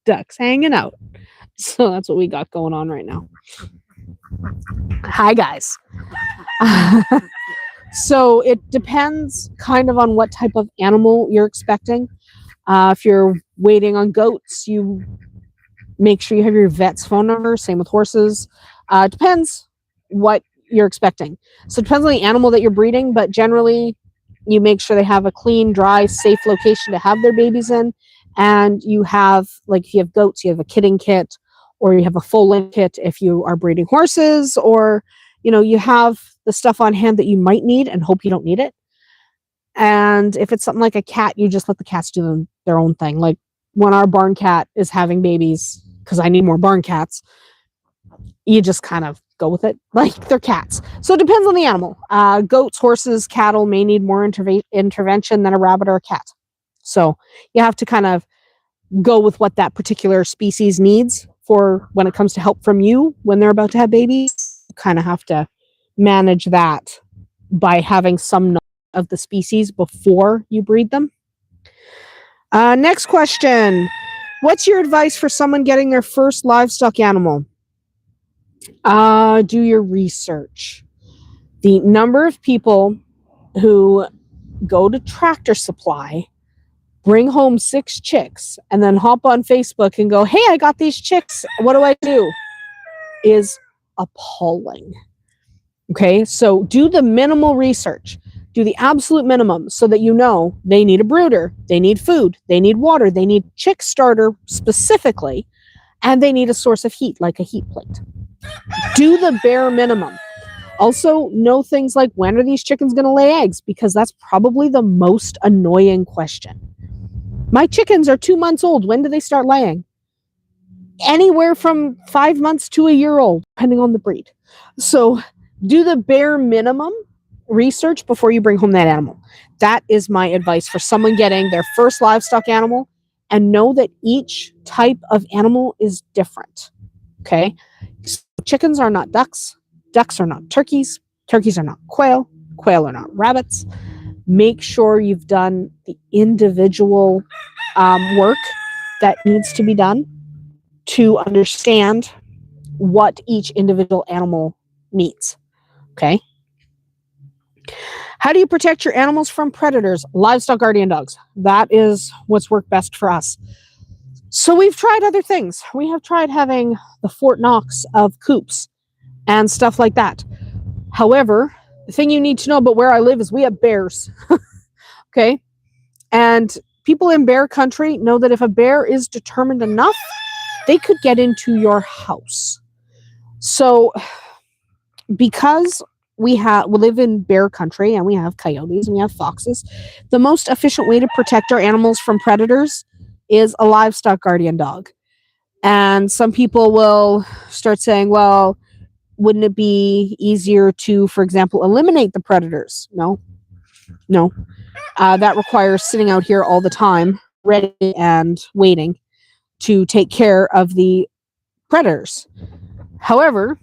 Ducks hanging out. So that's what we got going on right now. Hi, guys. So it depends kind of on what type of animal you're expecting. If you're waiting on goats, you make sure you have your vet's phone number. Same with horses. Depends what you're expecting. So it depends on the animal that you're breeding, but generally you make sure they have a clean, dry, safe location to have their babies in. And you have, like if you have goats, you have a kidding kit, or you have a full kit if you are breeding horses, or, you know, you have the stuff on hand that you might need and hope you don't need it. And if it's something like a cat, you just let the cats do their own thing. Like when our barn cat is having babies, because I need more barn cats, you just kind of go with it. Like they're cats. So it depends on the animal. Goats, horses, cattle may need more intervention than a rabbit or a cat. So you have to kind of go with what that particular species needs for when it comes to help from you when they're about to have babies. You kind of have to manage that by having some knowledge of the species before you breed them. Next question. What's your advice for someone getting their first livestock animal? Do your research. The number of people who go to Tractor Supply, bring home 6 chicks, and then hop on Facebook and go, hey, I got these chicks. What do I do? Is appalling. Okay, so do the minimal research. Do the absolute minimum so that you know they need a brooder, they need food, they need water, they need chick starter specifically, and they need a source of heat like a heat plate. Do the bare minimum. Also, know things like, when are these chickens going to lay eggs? Because that's probably the most annoying question. My chickens are 2 months old. When do they start laying? Anywhere from 5 months to a year old, depending on the breed. So do the bare minimum research before you bring home that animal. That is my advice for someone getting their first livestock animal, and know that each type of animal is different. Okay? So chickens are not ducks. Ducks are not turkeys. Turkeys are not quail. Quail are not rabbits. Make sure you've done the individual work that needs to be done to understand what each individual animal needs. Okay? How do you protect your animals from predators? Livestock guardian dogs. That is what's worked best for us. So we've tried other things. We have tried having the Fort Knox of coops and stuff like that. However, the thing you need to know about where I live is we have bears. Okay? And people in bear country know that if a bear is determined enough, they could get into your house. So because we live in bear country and we have coyotes and we have foxes, the most efficient way to protect our animals from predators is a livestock guardian dog. And some people will start saying, well, wouldn't it be easier to, for example, eliminate the predators? No. That requires sitting out here all the time, ready and waiting to take care of the predators. However,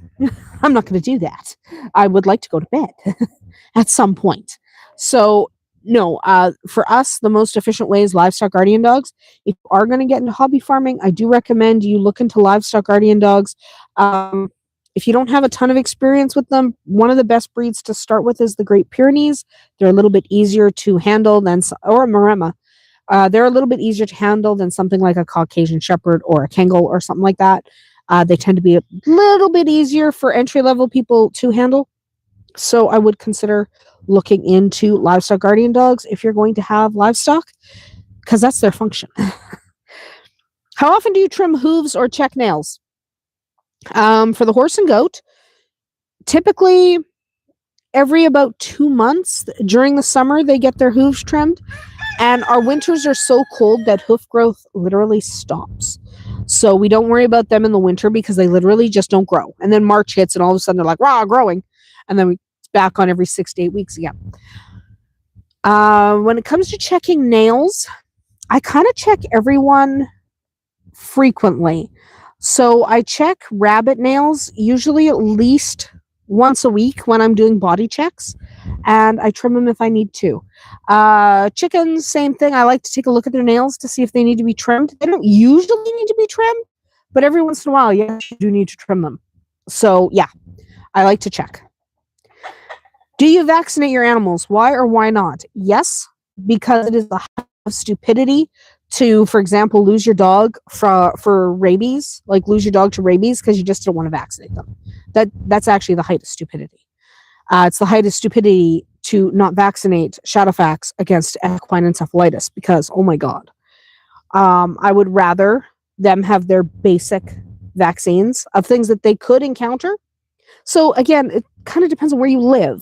I'm not going to do that. I would like to go to bed at some point. So, no, for us, the most efficient way is livestock guardian dogs. If you are going to get into hobby farming, I do recommend you look into livestock guardian dogs. If you don't have a ton of experience with them, one of the best breeds to start with is the Great Pyrenees. They're a little bit easier to handle than, or a Maremma. They're a little bit easier to handle than something like a Caucasian Shepherd or a Kangol or something like that. They tend to be a little bit easier for entry-level people to handle. So I would consider looking into livestock guardian dogs if you're going to have livestock, because that's their function. How often do you trim hooves or check nails? For the horse and goat, typically every about 2 months. During the summer, they get their hooves trimmed, and our winters are so cold that hoof growth literally stops. So we don't worry about them in the winter because they literally just don't grow. And then March hits and all of a sudden they're like, rah, growing. And then it's back on every 6 to 8 weeks again. When it comes to checking nails, I kind of check everyone frequently. So I check rabbit nails usually at least once a week when I'm doing body checks, and I trim them if I need to. Chickens, same thing. I like to take a look at their nails to see if they need to be trimmed. They don't usually need to be trimmed, but every once in a while, yes, you do need to trim them. So yeah, I like to check. Do you vaccinate your animals? Why or why not? Yes, because it is a height of stupidity to, for example, lose your dog for rabies, like lose your dog to rabies because you just don't want to vaccinate them. That's actually the height of stupidity. It's the height of stupidity to not vaccinate Shadowfax against equine encephalitis because, oh my God, I would rather them have their basic vaccines of things that they could encounter. So again, it kind of depends on where you live.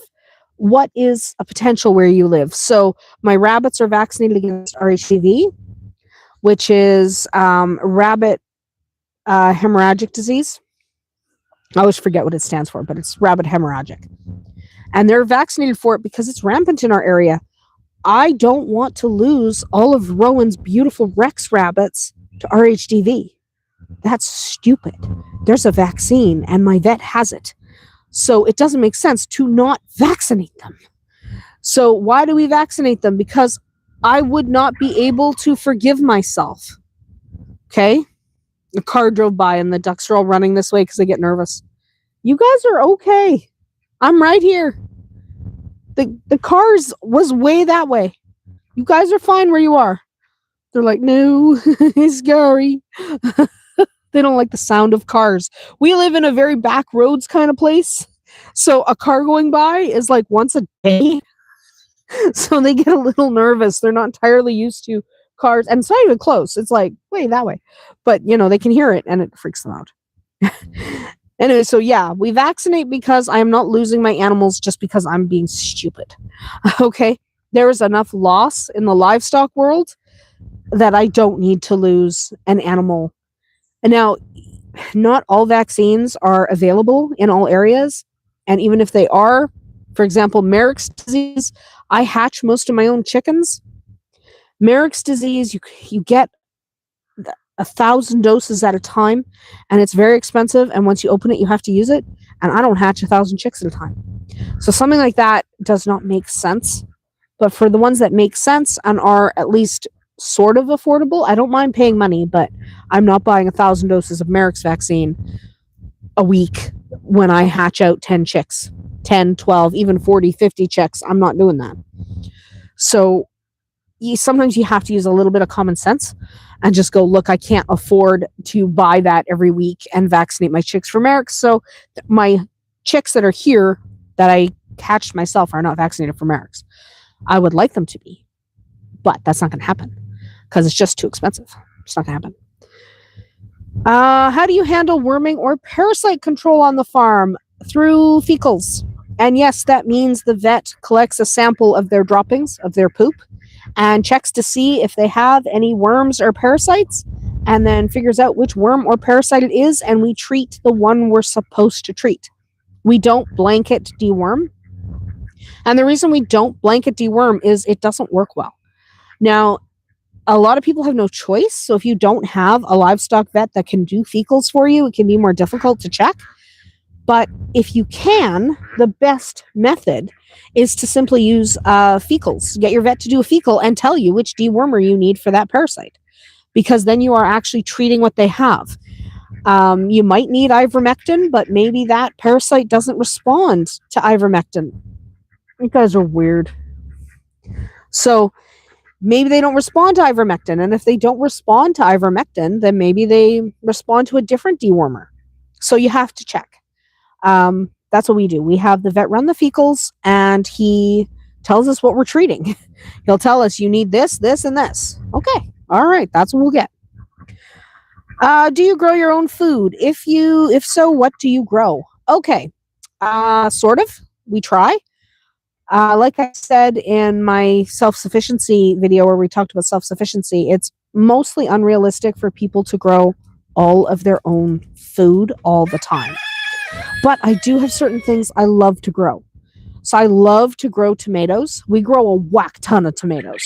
What is a potential where you live? So my rabbits are vaccinated against RHDV, which is rabbit hemorrhagic disease. I always forget what it stands for, but it's rabbit hemorrhagic. And they're vaccinated for it because it's rampant in our area. I don't want to lose all of Rowan's beautiful Rex rabbits to RHDV. That's stupid. There's a vaccine and my vet has it. So it doesn't make sense to not vaccinate them. So why do we vaccinate them? Because I would not be able to forgive myself. Okay? The car drove by and the ducks are all running this way because they get nervous. You guys are okay. I'm right here. The cars was way that way. You guys are fine where you are. They're like, no, it's scary. They don't like the sound of cars. We live in a very back roads kind of place. So a car going by is like once a day. So they get a little nervous. They're not entirely used to cars. And it's not even close. It's like way that way. But, they can hear it and it freaks them out. Anyway, so yeah, we vaccinate because I am not losing my animals just because I'm being stupid. Okay? There is enough loss in the livestock world that I don't need to lose an animal. And now, not all vaccines are available in all areas. And even if they are, for example, Merrick's disease, I hatch most of my own chickens. Merrick's disease, you get 1,000 doses at a time, and it's very expensive. And once you open it, you have to use it. And I don't hatch 1,000 chicks at a time. So something like that does not make sense. But for the ones that make sense and are at least sort of affordable, I don't mind paying money, but I'm not buying 1,000 doses of Merrick's vaccine a week when I hatch out 10 chicks. 10, 12, even 40, 50 chicks. I'm not doing that. So sometimes you have to use a little bit of common sense and just go, look, I can't afford to buy that every week and vaccinate my chicks for Merrick. So my chicks that are here that I hatched myself are not vaccinated for Merrick's. I would like them to be, but that's not going to happen because it's just too expensive. It's not going to happen. How do you handle worming or parasite control on the farm? Through fecals. And yes, that means the vet collects a sample of their droppings, of their poop, and checks to see if they have any worms or parasites, and then figures out which worm or parasite it is, and we treat the one we're supposed to treat. We don't blanket deworm. And the reason we don't blanket deworm is it doesn't work well. Now, a lot of people have no choice. So if you don't have a livestock vet that can do fecals for you, it can be more difficult to check. But if you can, the best method is to simply use fecals. Get your vet to do a fecal and tell you which dewormer you need for that parasite, because then you are actually treating what they have. You might need ivermectin, but maybe that parasite doesn't respond to ivermectin. You guys are weird. So maybe they don't respond to ivermectin, and if they don't respond to ivermectin, then maybe they respond to a different dewormer. So you have to check. That's what we do. We have the vet run the fecals, and he tells us what we're treating. He'll tell us, you need this, this, and this. Okay. All right. That's what we'll get. Do you grow your own food? If so, what do you grow? Okay. Sort of. We try. Like I said in my self-sufficiency video where we talked about self-sufficiency, it's mostly unrealistic for people to grow all of their own food all the time. But I do have certain things I love to grow. So I love to grow tomatoes. We grow a whack ton of tomatoes.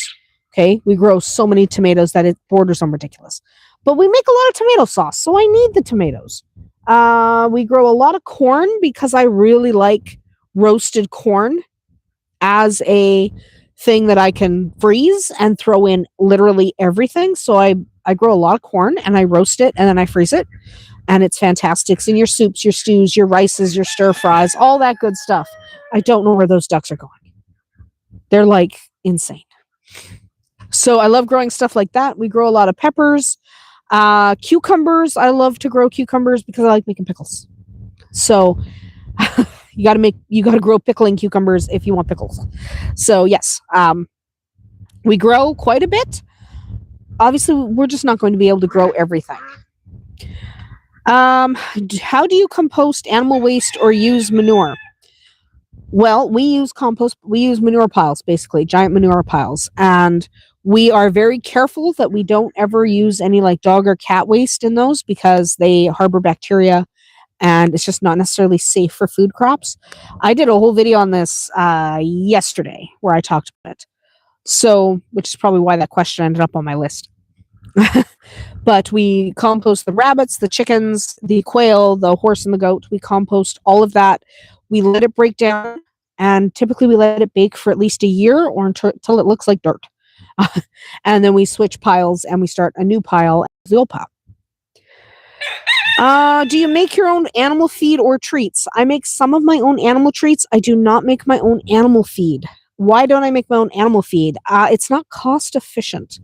Okay. We grow so many tomatoes that it borders on ridiculous. But we make a lot of tomato sauce, so I need the tomatoes. We grow a lot of corn because I really like roasted corn as a thing that I can freeze and throw in literally everything. So I grow a lot of corn and I roast it and then I freeze it. And it's fantastic. It's in your soups, your stews, your rices, your stir fries, all that good stuff. I don't know where those ducks are going. They're like insane. So I love growing stuff like that. We grow a lot of peppers, cucumbers. I love to grow cucumbers because I like making pickles. So you got to grow pickling cucumbers if you want pickles. So yes, we grow quite a bit. Obviously, we're just not going to be able to grow everything. How do you compost animal waste or use manure? Well, we use manure piles, basically, giant manure piles. And we are very careful that we don't ever use any like dog or cat waste in those because they harbor bacteria and it's just not necessarily safe for food crops. I did a whole video on this yesterday where I talked about it. So, which is probably why that question ended up on my list. But we compost the rabbits, the chickens, the quail, the horse, and the goat. We compost all of that. We let it break down, and typically we let it bake for at least a year or until it looks like dirt. And then we switch piles and we start a new pile, the old pile. Do you make your own animal feed or treats? I make some of my own animal treats. I do not make my own animal feed. Why don't I make my own animal feed? It's not cost efficient.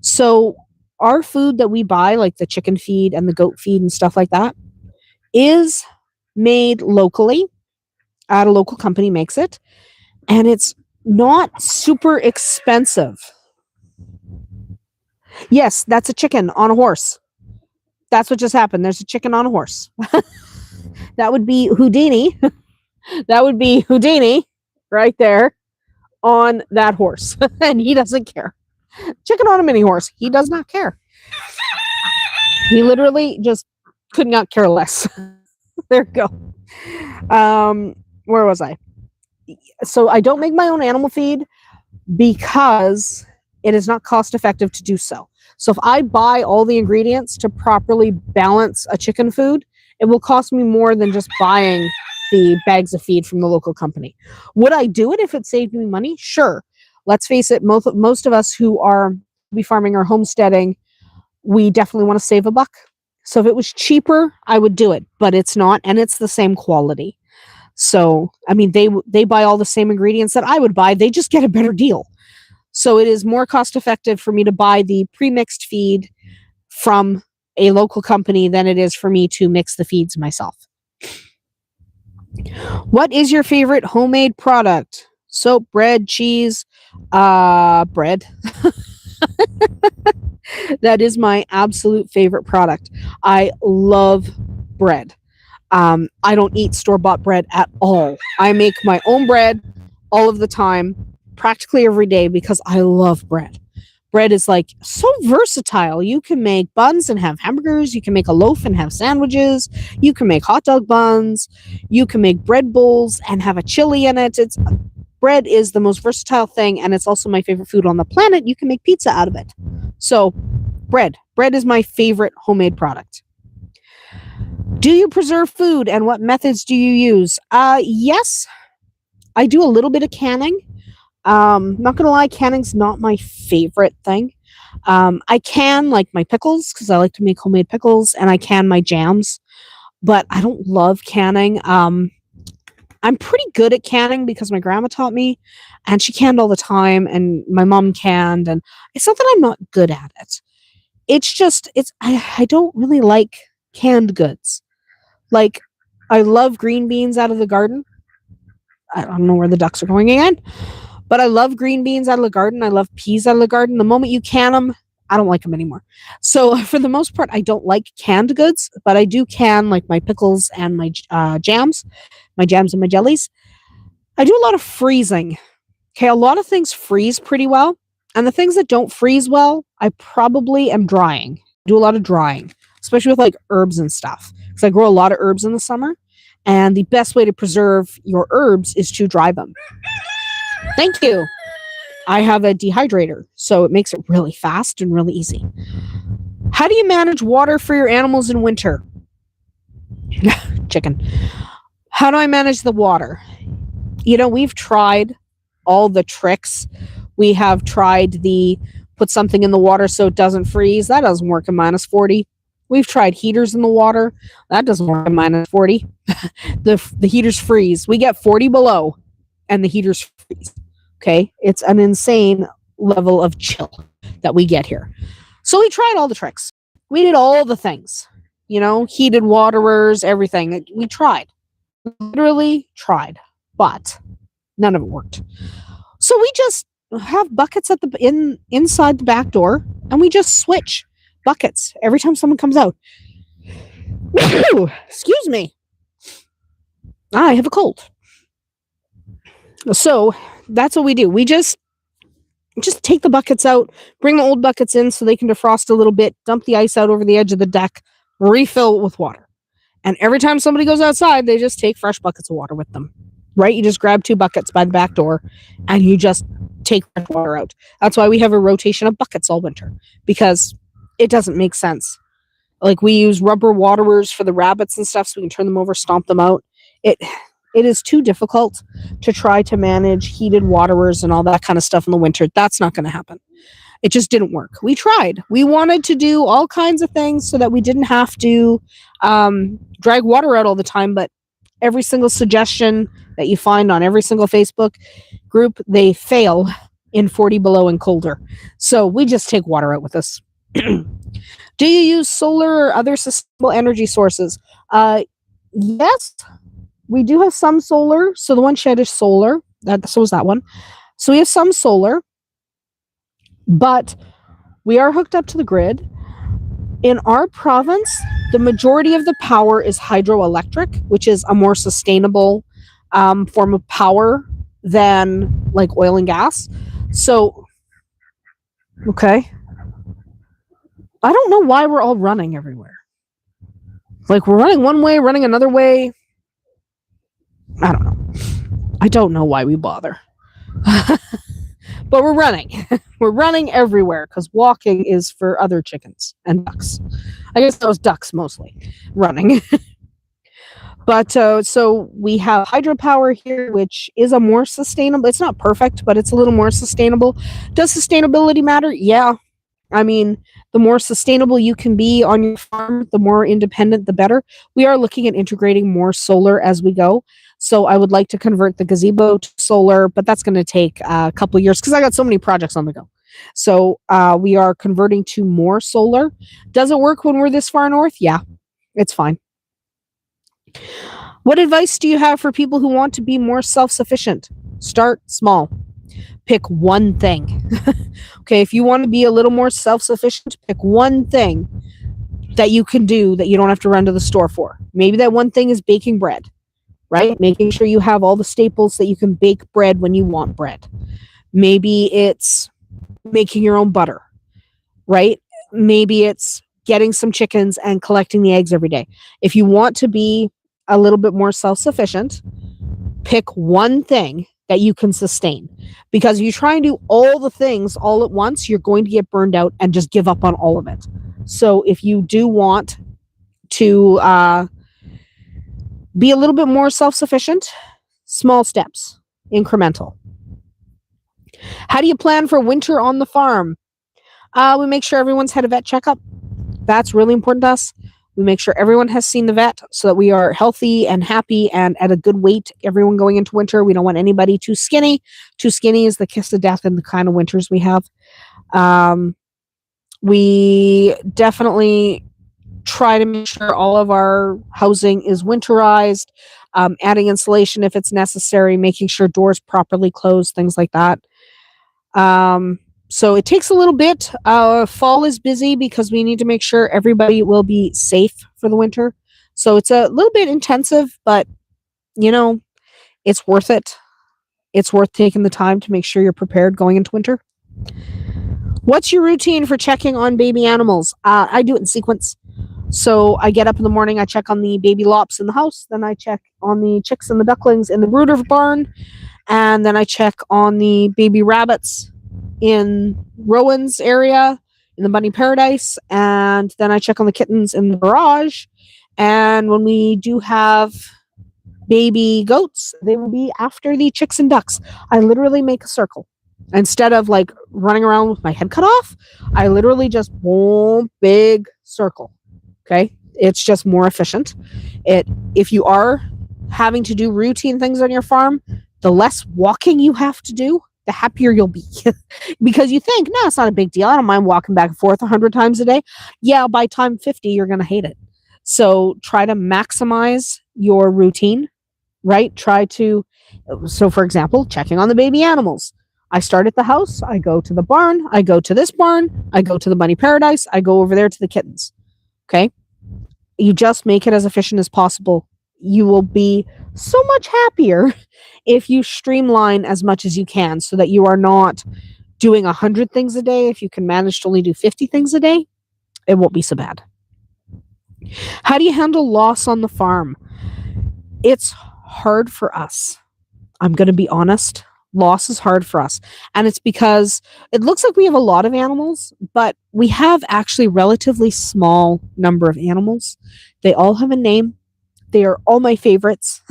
So our food that we buy, like the chicken feed and the goat feed and stuff like that, is made locally. A local company makes it. And it's not super expensive. Yes, that's a chicken on a horse. That's what just happened. There's a chicken on a horse. That would be Houdini. That would be Houdini right there on that horse. And he doesn't care. Chicken on a mini horse. He does not care. He literally just could not care less. There you go. Where was I? So I don't make my own animal feed because it is not cost effective to do so. So if I buy all the ingredients to properly balance a chicken food, it will cost me more than just buying the bags of feed from the local company. Would I do it if it saved me money? Sure. Let's face it, most of us who are farming or homesteading, we definitely want to save $1. So if it was cheaper, I would do it, but it's not, and it's the same quality. So, I mean, they buy all the same ingredients that I would buy. They just get a better deal. So it is more cost effective for me to buy the pre-mixed feed from a local company than it is for me to mix the feeds myself. What is your favorite homemade product? Soap, bread, cheese, bread. That is my absolute favorite product. I love bread. I don't eat store-bought bread at all. I make my own bread all of the time, practically every day, because I love bread. Bread is like so versatile. You can make buns and have hamburgers. You can make a loaf and have sandwiches. You can make hot dog buns. You can make bread bowls and have a chili in it. Bread is the most versatile thing, and it's also my favorite food on the planet. You can make pizza out of it. So, bread is my favorite homemade product. Do you preserve food, and what methods do you use? Yes, I do a little bit of canning. Not gonna lie, canning's not my favorite thing. I can like my pickles because I like to make homemade pickles, and I can my jams, but I don't love canning. I'm pretty good at canning because my grandma taught me, and she canned all the time, and my mom canned, and it's not that I'm not good at it. It's just I don't really like canned goods. Like, I love green beans out of the garden. I don't know where the ducks are going again. But I love green beans out of the garden. I love peas out of the garden. The moment you can them, I don't like them anymore. So for the most part, I don't like canned goods, but I do can like my pickles and my jams and my jellies. I do a lot of freezing. Okay, a lot of things freeze pretty well. And the things that don't freeze well, I probably am drying. Do a lot of drying, especially with like herbs and stuff. Because I grow a lot of herbs in the summer. And the best way to preserve your herbs is to dry them. Thank you. I have a dehydrator, so it makes it really fast and really easy. How do you manage water for your animals in winter? Chicken. How do I manage the water? You know, we've tried all the tricks. We have tried the put something in the water so it doesn't freeze. That doesn't work in minus 40. We've tried heaters in the water. That doesn't work in minus 40. The heaters freeze. We get 40 below, and the heaters freeze. Okay? It's an insane level of chill that we get here. So we tried all the tricks. We did all the things. You know, heated waterers, everything. We tried. Literally tried. But none of it worked. So we just have buckets at inside the back door, and we just switch buckets every time someone comes out. Excuse me. I have a cold. So that's what we do. We just take the buckets out, bring the old buckets in so they can defrost a little bit, dump the ice out over the edge of the deck, refill it with water. And every time somebody goes outside, they just take fresh buckets of water with them. Right? You just grab 2 buckets by the back door and you just take fresh water out. That's why we have a rotation of buckets all winter, because it doesn't make sense. Like, we use rubber waterers for the rabbits and stuff so we can turn them over, stomp them out. It is too difficult to try to manage heated waterers and all that kind of stuff in the winter. That's not going to happen. It just didn't work. We tried. We wanted to do all kinds of things so that we didn't have to drag water out all the time, but every single suggestion that you find on every single Facebook group, they fail in 40 below and colder. So we just take water out with us. Do you use solar or other sustainable energy sources? Yes, we do have some solar. So the one shed is solar. So is that one. So we have some solar, but we are hooked up to the grid. In our province, the majority of the power is hydroelectric, which is a more sustainable form of power than like oil and gas. So, okay. I don't know why we're all running everywhere. Like, we're running one way, running another way. I don't know. I don't know why we bother. But we're running. We're running everywhere because walking is for other chickens and ducks. I guess those ducks mostly running. But so we have hydropower here, which is a more sustainable. It's not perfect, but it's a little more sustainable. Does sustainability matter? Yeah. I mean, the more sustainable you can be on your farm, the more independent, the better. We are looking at integrating more solar as we go. So I would like to convert the gazebo to solar, but that's going to take a couple years because I got so many projects on the go. So we are converting to more solar. Does it work when we're this far north? Yeah, it's fine. What advice do you have for people who want to be more self sufficient? Start small. Pick one thing. Okay, if you want to be a little more self sufficient, pick one thing that you can do that you don't have to run to the store for. Maybe that one thing is baking bread, right? Making sure you have all the staples that you can bake bread when you want bread. Maybe it's making your own butter, right? Maybe it's getting some chickens and collecting the eggs every day. If you want to be a little bit more self-sufficient, pick one thing that you can sustain. Because if you try and do all the things all at once, you're going to get burned out and just give up on all of it. So if you do want to be a little bit more self-sufficient, small steps, incremental. How do you plan for winter on the farm? We make sure everyone's had a vet checkup. That's really important to us. We make sure everyone has seen the vet so that we are healthy and happy and at a good weight. Everyone going into winter, we don't want anybody too skinny. Too skinny is the kiss of death in the kind of winters we have. We definitely try to make sure all of our housing is winterized, adding insulation if it's necessary, making sure doors properly closed, things like that. So it takes a little bit. Fall is busy because we need to make sure everybody will be safe for the winter. So it's a little bit intensive, but it's worth it. It's worth taking the time to make sure you're prepared going into winter. What's your routine for checking on baby animals? I do it in sequence. So I get up in the morning, I check on the baby lops in the house, then I check on the chicks and the ducklings in the brooder barn, and then I check on the baby rabbits in Rowan's area, in the bunny paradise, and then I check on the kittens in the garage. And when we do have baby goats, they will be after the chicks and ducks. I literally make a circle. Instead of like running around with my head cut off, I literally just boom, big circle. Okay? It's just more efficient. If you are having to do routine things on your farm, the less walking you have to do, the happier you'll be. Because you think, no, it's not a big deal. I don't mind walking back and forth 100 times a day. Yeah, by time 50, you're going to hate it. So try to maximize your routine, right? So for example, checking on the baby animals. I start at the house, I go to the barn, I go to this barn, I go to the bunny paradise, I go over there to the kittens. Okay? You just make it as efficient as possible. You will be so much happier if you streamline as much as you can so that you are not doing 100 things a day. If you can manage to only do 50 things a day, it won't be so bad. How do you handle loss on the farm? It's hard for us. I'm going to be honest. Loss is hard for us. And it's because it looks like we have a lot of animals, but we have actually a relatively small number of animals. They all have a name. They are all my favorites.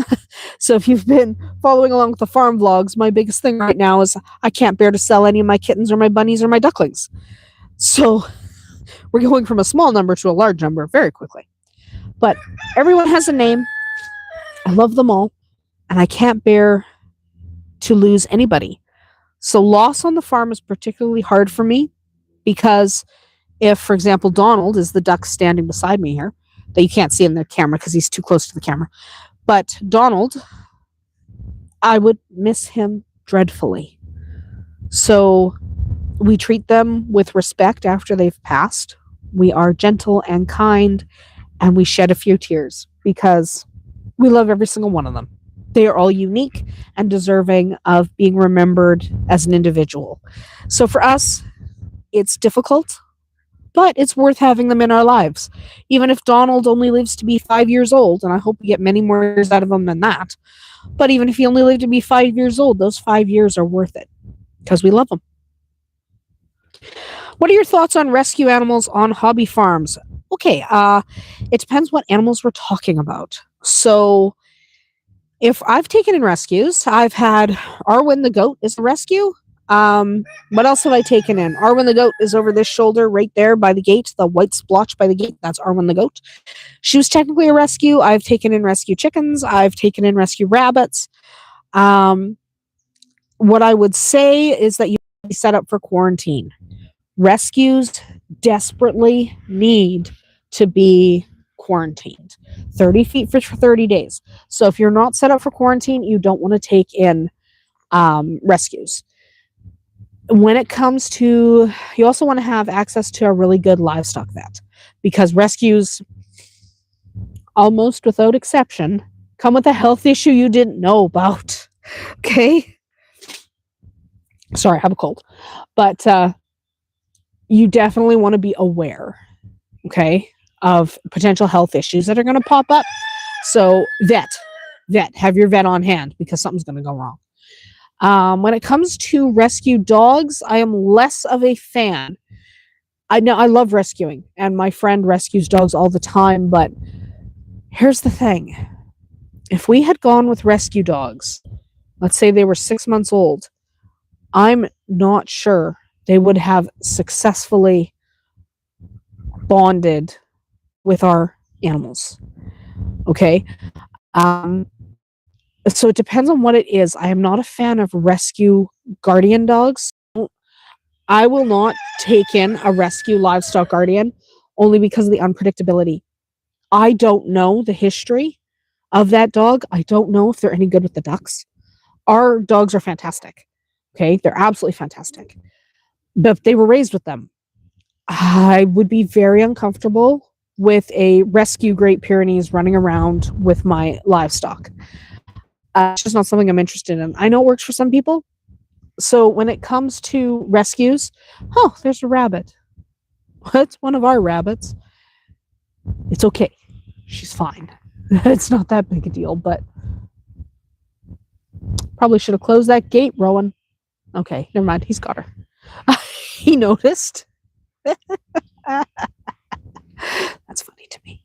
So if you've been following along with the farm vlogs, my biggest thing right now is I can't bear to sell any of my kittens or my bunnies or my ducklings. So we're going from a small number to a large number very quickly. But everyone has a name. I love them all. And I can't bear to lose anybody. So loss on the farm is particularly hard for me because if, for example, Donald is the duck standing beside me here, that you can't see in the camera because he's too close to the camera. But Donald, I would miss him dreadfully. So we treat them with respect after they've passed. We are gentle and kind, and we shed a few tears because we love every single one of them. They are all unique and deserving of being remembered as an individual. So for us, it's difficult, but it's worth having them in our lives. Even if Donald only lives to be 5 years old, and I hope we get many more years out of him than that, but even if he only lived to be 5 years old, those 5 years are worth it because we love him. What are your thoughts on rescue animals on hobby farms? Okay, it depends what animals we're talking about. So if I've taken in rescues, I've had Arwen the goat is a rescue. What else have I taken in? Arwen the goat is over this shoulder right there by the gate, the white splotch by the gate. That's Arwen the goat. She was technically a rescue. I've taken in rescue chickens. I've taken in rescue rabbits. What I would say is that you be set up for quarantine. Rescues desperately need to be quarantined 30 feet for 30 days. So if you're not set up for quarantine, you don't want to take in rescues. When it comes to, you also want to have access to a really good livestock vet, because rescues, almost without exception, come with a health issue you didn't know about. Okay? Sorry, I have a cold. But you definitely want to be aware, okay, of potential health issues that are going to pop up. So vet, have your vet on hand, because something's going to go wrong. When it comes to rescue dogs, I am less of a fan. I know I love rescuing, and my friend rescues dogs all the time, but here's the thing. If we had gone with rescue dogs, let's say they were 6 months old, I'm not sure they would have successfully bonded with our animals. Okay? So it depends on what it is. I am not a fan of rescue guardian dogs. I will not take in a rescue livestock guardian only because of the unpredictability. I don't know the history of that dog. I don't know if they're any good with the ducks. Our dogs are fantastic. Okay, they're absolutely fantastic. But they were raised with them. I would be very uncomfortable with a rescue Great Pyrenees running around with my livestock. It's just not something I'm interested in. I know it works for some people. So when it comes to rescues, oh, there's a rabbit. That's one of our rabbits. It's okay. She's fine. It's not that big a deal, but probably should have closed that gate, Rowan. Okay, never mind. He's got her. He noticed. That's funny to me.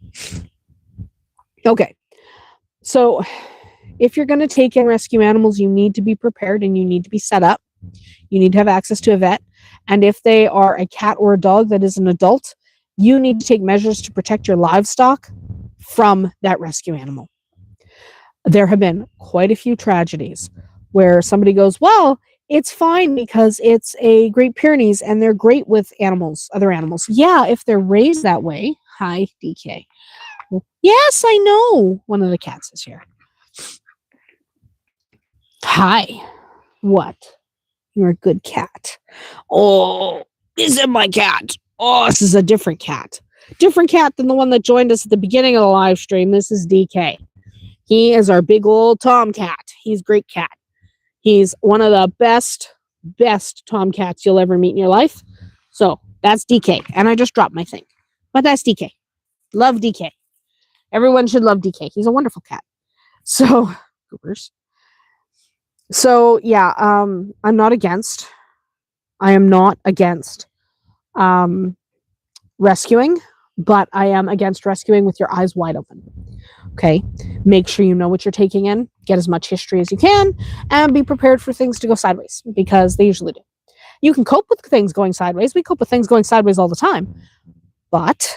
Okay. So if you're going to take in rescue animals, you need to be prepared and you need to be set up. You need to have access to a vet. And if they are a cat or a dog that is an adult, you need to take measures to protect your livestock from that rescue animal. There have been quite a few tragedies where somebody goes, well, it's fine because it's a Great Pyrenees and they're great with animals, other animals. Yeah, if they're raised that way. Hi, DK. Yes, I know. One of the cats is here. Hi. What? You're a good cat. Oh, isn't my cat? Oh, this is a different cat. Different cat than the one that joined us at the beginning of the live stream. This is DK. He is our big old tomcat. He's a great cat. He's one of the best tomcats you'll ever meet in your life. So that's DK. And I just dropped my thing. But that's DK. Love DK. Everyone should love DK. He's a wonderful cat. So, goobers. So, yeah, I'm not against. I am not against rescuing, but I am against rescuing with your eyes wide open. Okay? Make sure you know what you're taking in. Get as much history as you can, and be prepared for things to go sideways, because they usually do. You can cope with things going sideways. We cope with things going sideways all the time. But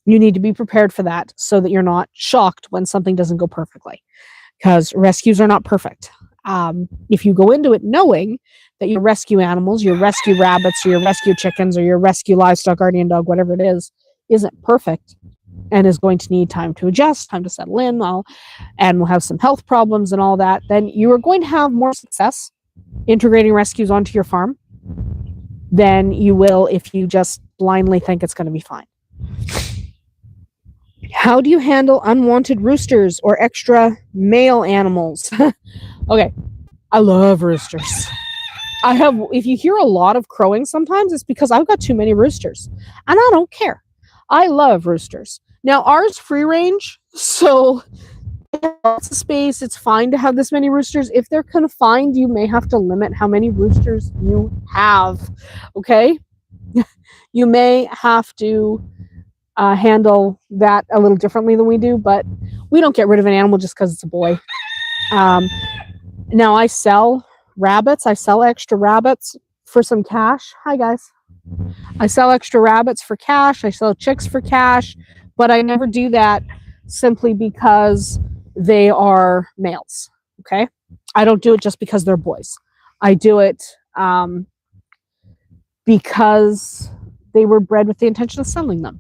you need to be prepared for that so that you're not shocked when something doesn't go perfectly. Because rescues are not perfect. If you go into it knowing that your rescue animals, your rescue rabbits, or your rescue chickens, or your rescue livestock guardian dog, whatever it is, isn't perfect and is going to need time to adjust, time to settle in, and will have some health problems and all that, then you are going to have more success integrating rescues onto your farm than you will if you just blindly think it's going to be fine. How do you handle unwanted roosters or extra male animals? Okay, I love roosters. If you hear a lot of crowing sometimes, it's because I've got too many roosters. And I don't care. I love roosters. Now, ours free range, so lots of space. It's fine to have this many roosters. If they're confined, you may have to limit how many roosters you have. Okay? You may have to handle that a little differently than we do, but we don't get rid of an animal just because it's a boy. Now, I sell rabbits. I sell extra rabbits for some cash. Hi, guys. I sell extra rabbits for cash. I sell chicks for cash, but I never do that simply because they are males. Okay. I don't do it just because they're boys. I do it because they were bred with the intention of selling them.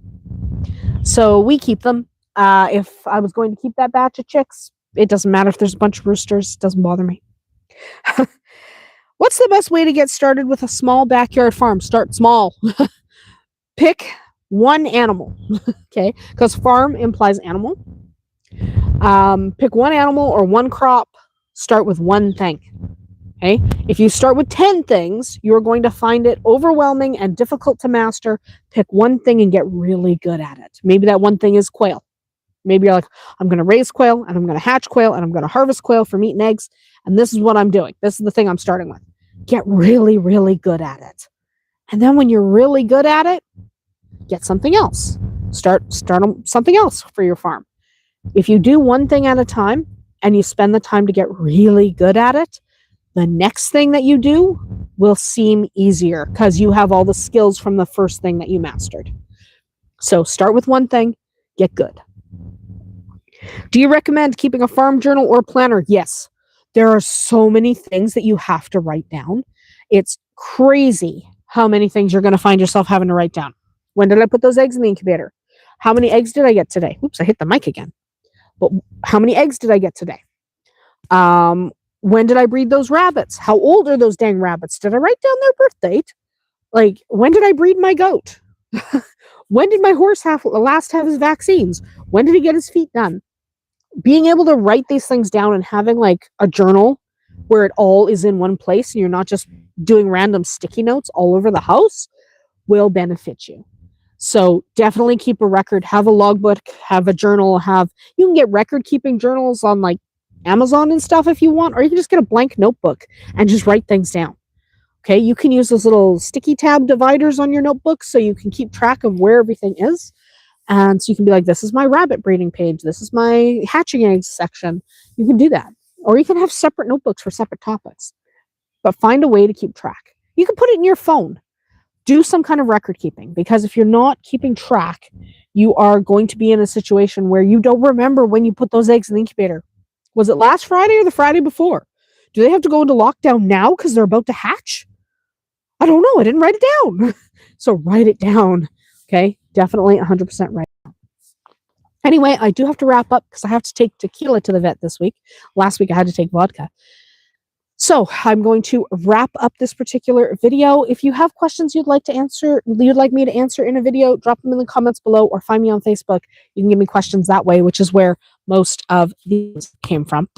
So we keep them. If I was going to keep that batch of chicks, it doesn't matter if there's a bunch of roosters. It doesn't bother me. What's the best way to get started with a small backyard farm? Start small. Pick one animal. Okay, because farm implies animal. Pick one animal or one crop. Start with one thing. Okay, if you start with 10 things, you're going to find it overwhelming and difficult to master. Pick one thing and get really good at it. Maybe that one thing is quail. Maybe you're like, I'm going to raise quail and I'm going to hatch quail and I'm going to harvest quail for meat and eggs. And this is what I'm doing. This is the thing I'm starting with. Get really, really good at it. And then when you're really good at it, get something else. Start something else for your farm. If you do one thing at a time and you spend the time to get really good at it, the next thing that you do will seem easier because you have all the skills from the first thing that you mastered. So start with one thing, get good. Do you recommend keeping a farm journal or planner? Yes. There are so many things that you have to write down. It's crazy how many things you're going to find yourself having to write down. When did I put those eggs in the incubator? How many eggs did I get today? Oops, I hit the mic again. But how many eggs did I get today? When did I breed those rabbits? How old are those dang rabbits? Did I write down their birth date? Like, when did I breed my goat? When did my horse last have his vaccines? When did he get his feet done? Being able to write these things down and having like a journal where it all is in one place and you're not just doing random sticky notes all over the house will benefit you. So definitely keep a record, have a logbook, have a journal, you can get record keeping journals on like Amazon and stuff if you want, or you can just get a blank notebook and just write things down. Okay, you can use those little sticky tab dividers on your notebook so you can keep track of where everything is. And so you can be like, this is my rabbit breeding page. This is my hatching eggs section. You can do that. Or you can have separate notebooks for separate topics. But find a way to keep track. You can put it in your phone. Do some kind of record keeping. Because if you're not keeping track, you are going to be in a situation where you don't remember when you put those eggs in the incubator. Was it last Friday or the Friday before? Do they have to go into lockdown now because they're about to hatch? I don't know. I didn't write it down. So write it down. Okay? Definitely 100% right. Anyway, I do have to wrap up because I have to take tequila to the vet this week. Last week I had to take vodka. So I'm going to wrap up this particular video. If you have questions you'd like me to answer in a video, drop them in the comments below or find me on Facebook. You can give me questions that way, which is where most of these came from.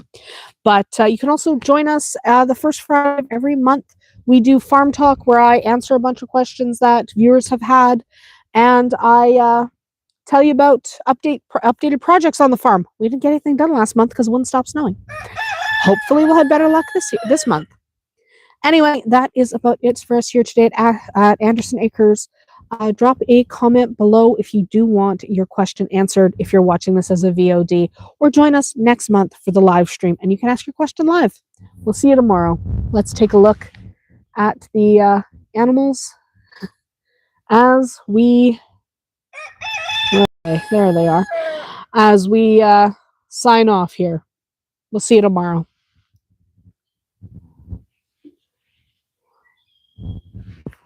But you can also join us the first Friday of every month. We do Farm Talk where I answer a bunch of questions that viewers have had. And I tell you about updated projects on the farm. We didn't get anything done last month because it wouldn't stop snowing. Hopefully we'll have better luck this month. Anyway, that is about it for us here today at Andersen Acres. Drop a comment below if you do want your question answered if you're watching this as a VOD, or join us next month for the live stream and you can ask your question live. We'll see you tomorrow. Let's take a look at the animals as we... Okay, there they are. As we sign off here. We'll see you tomorrow.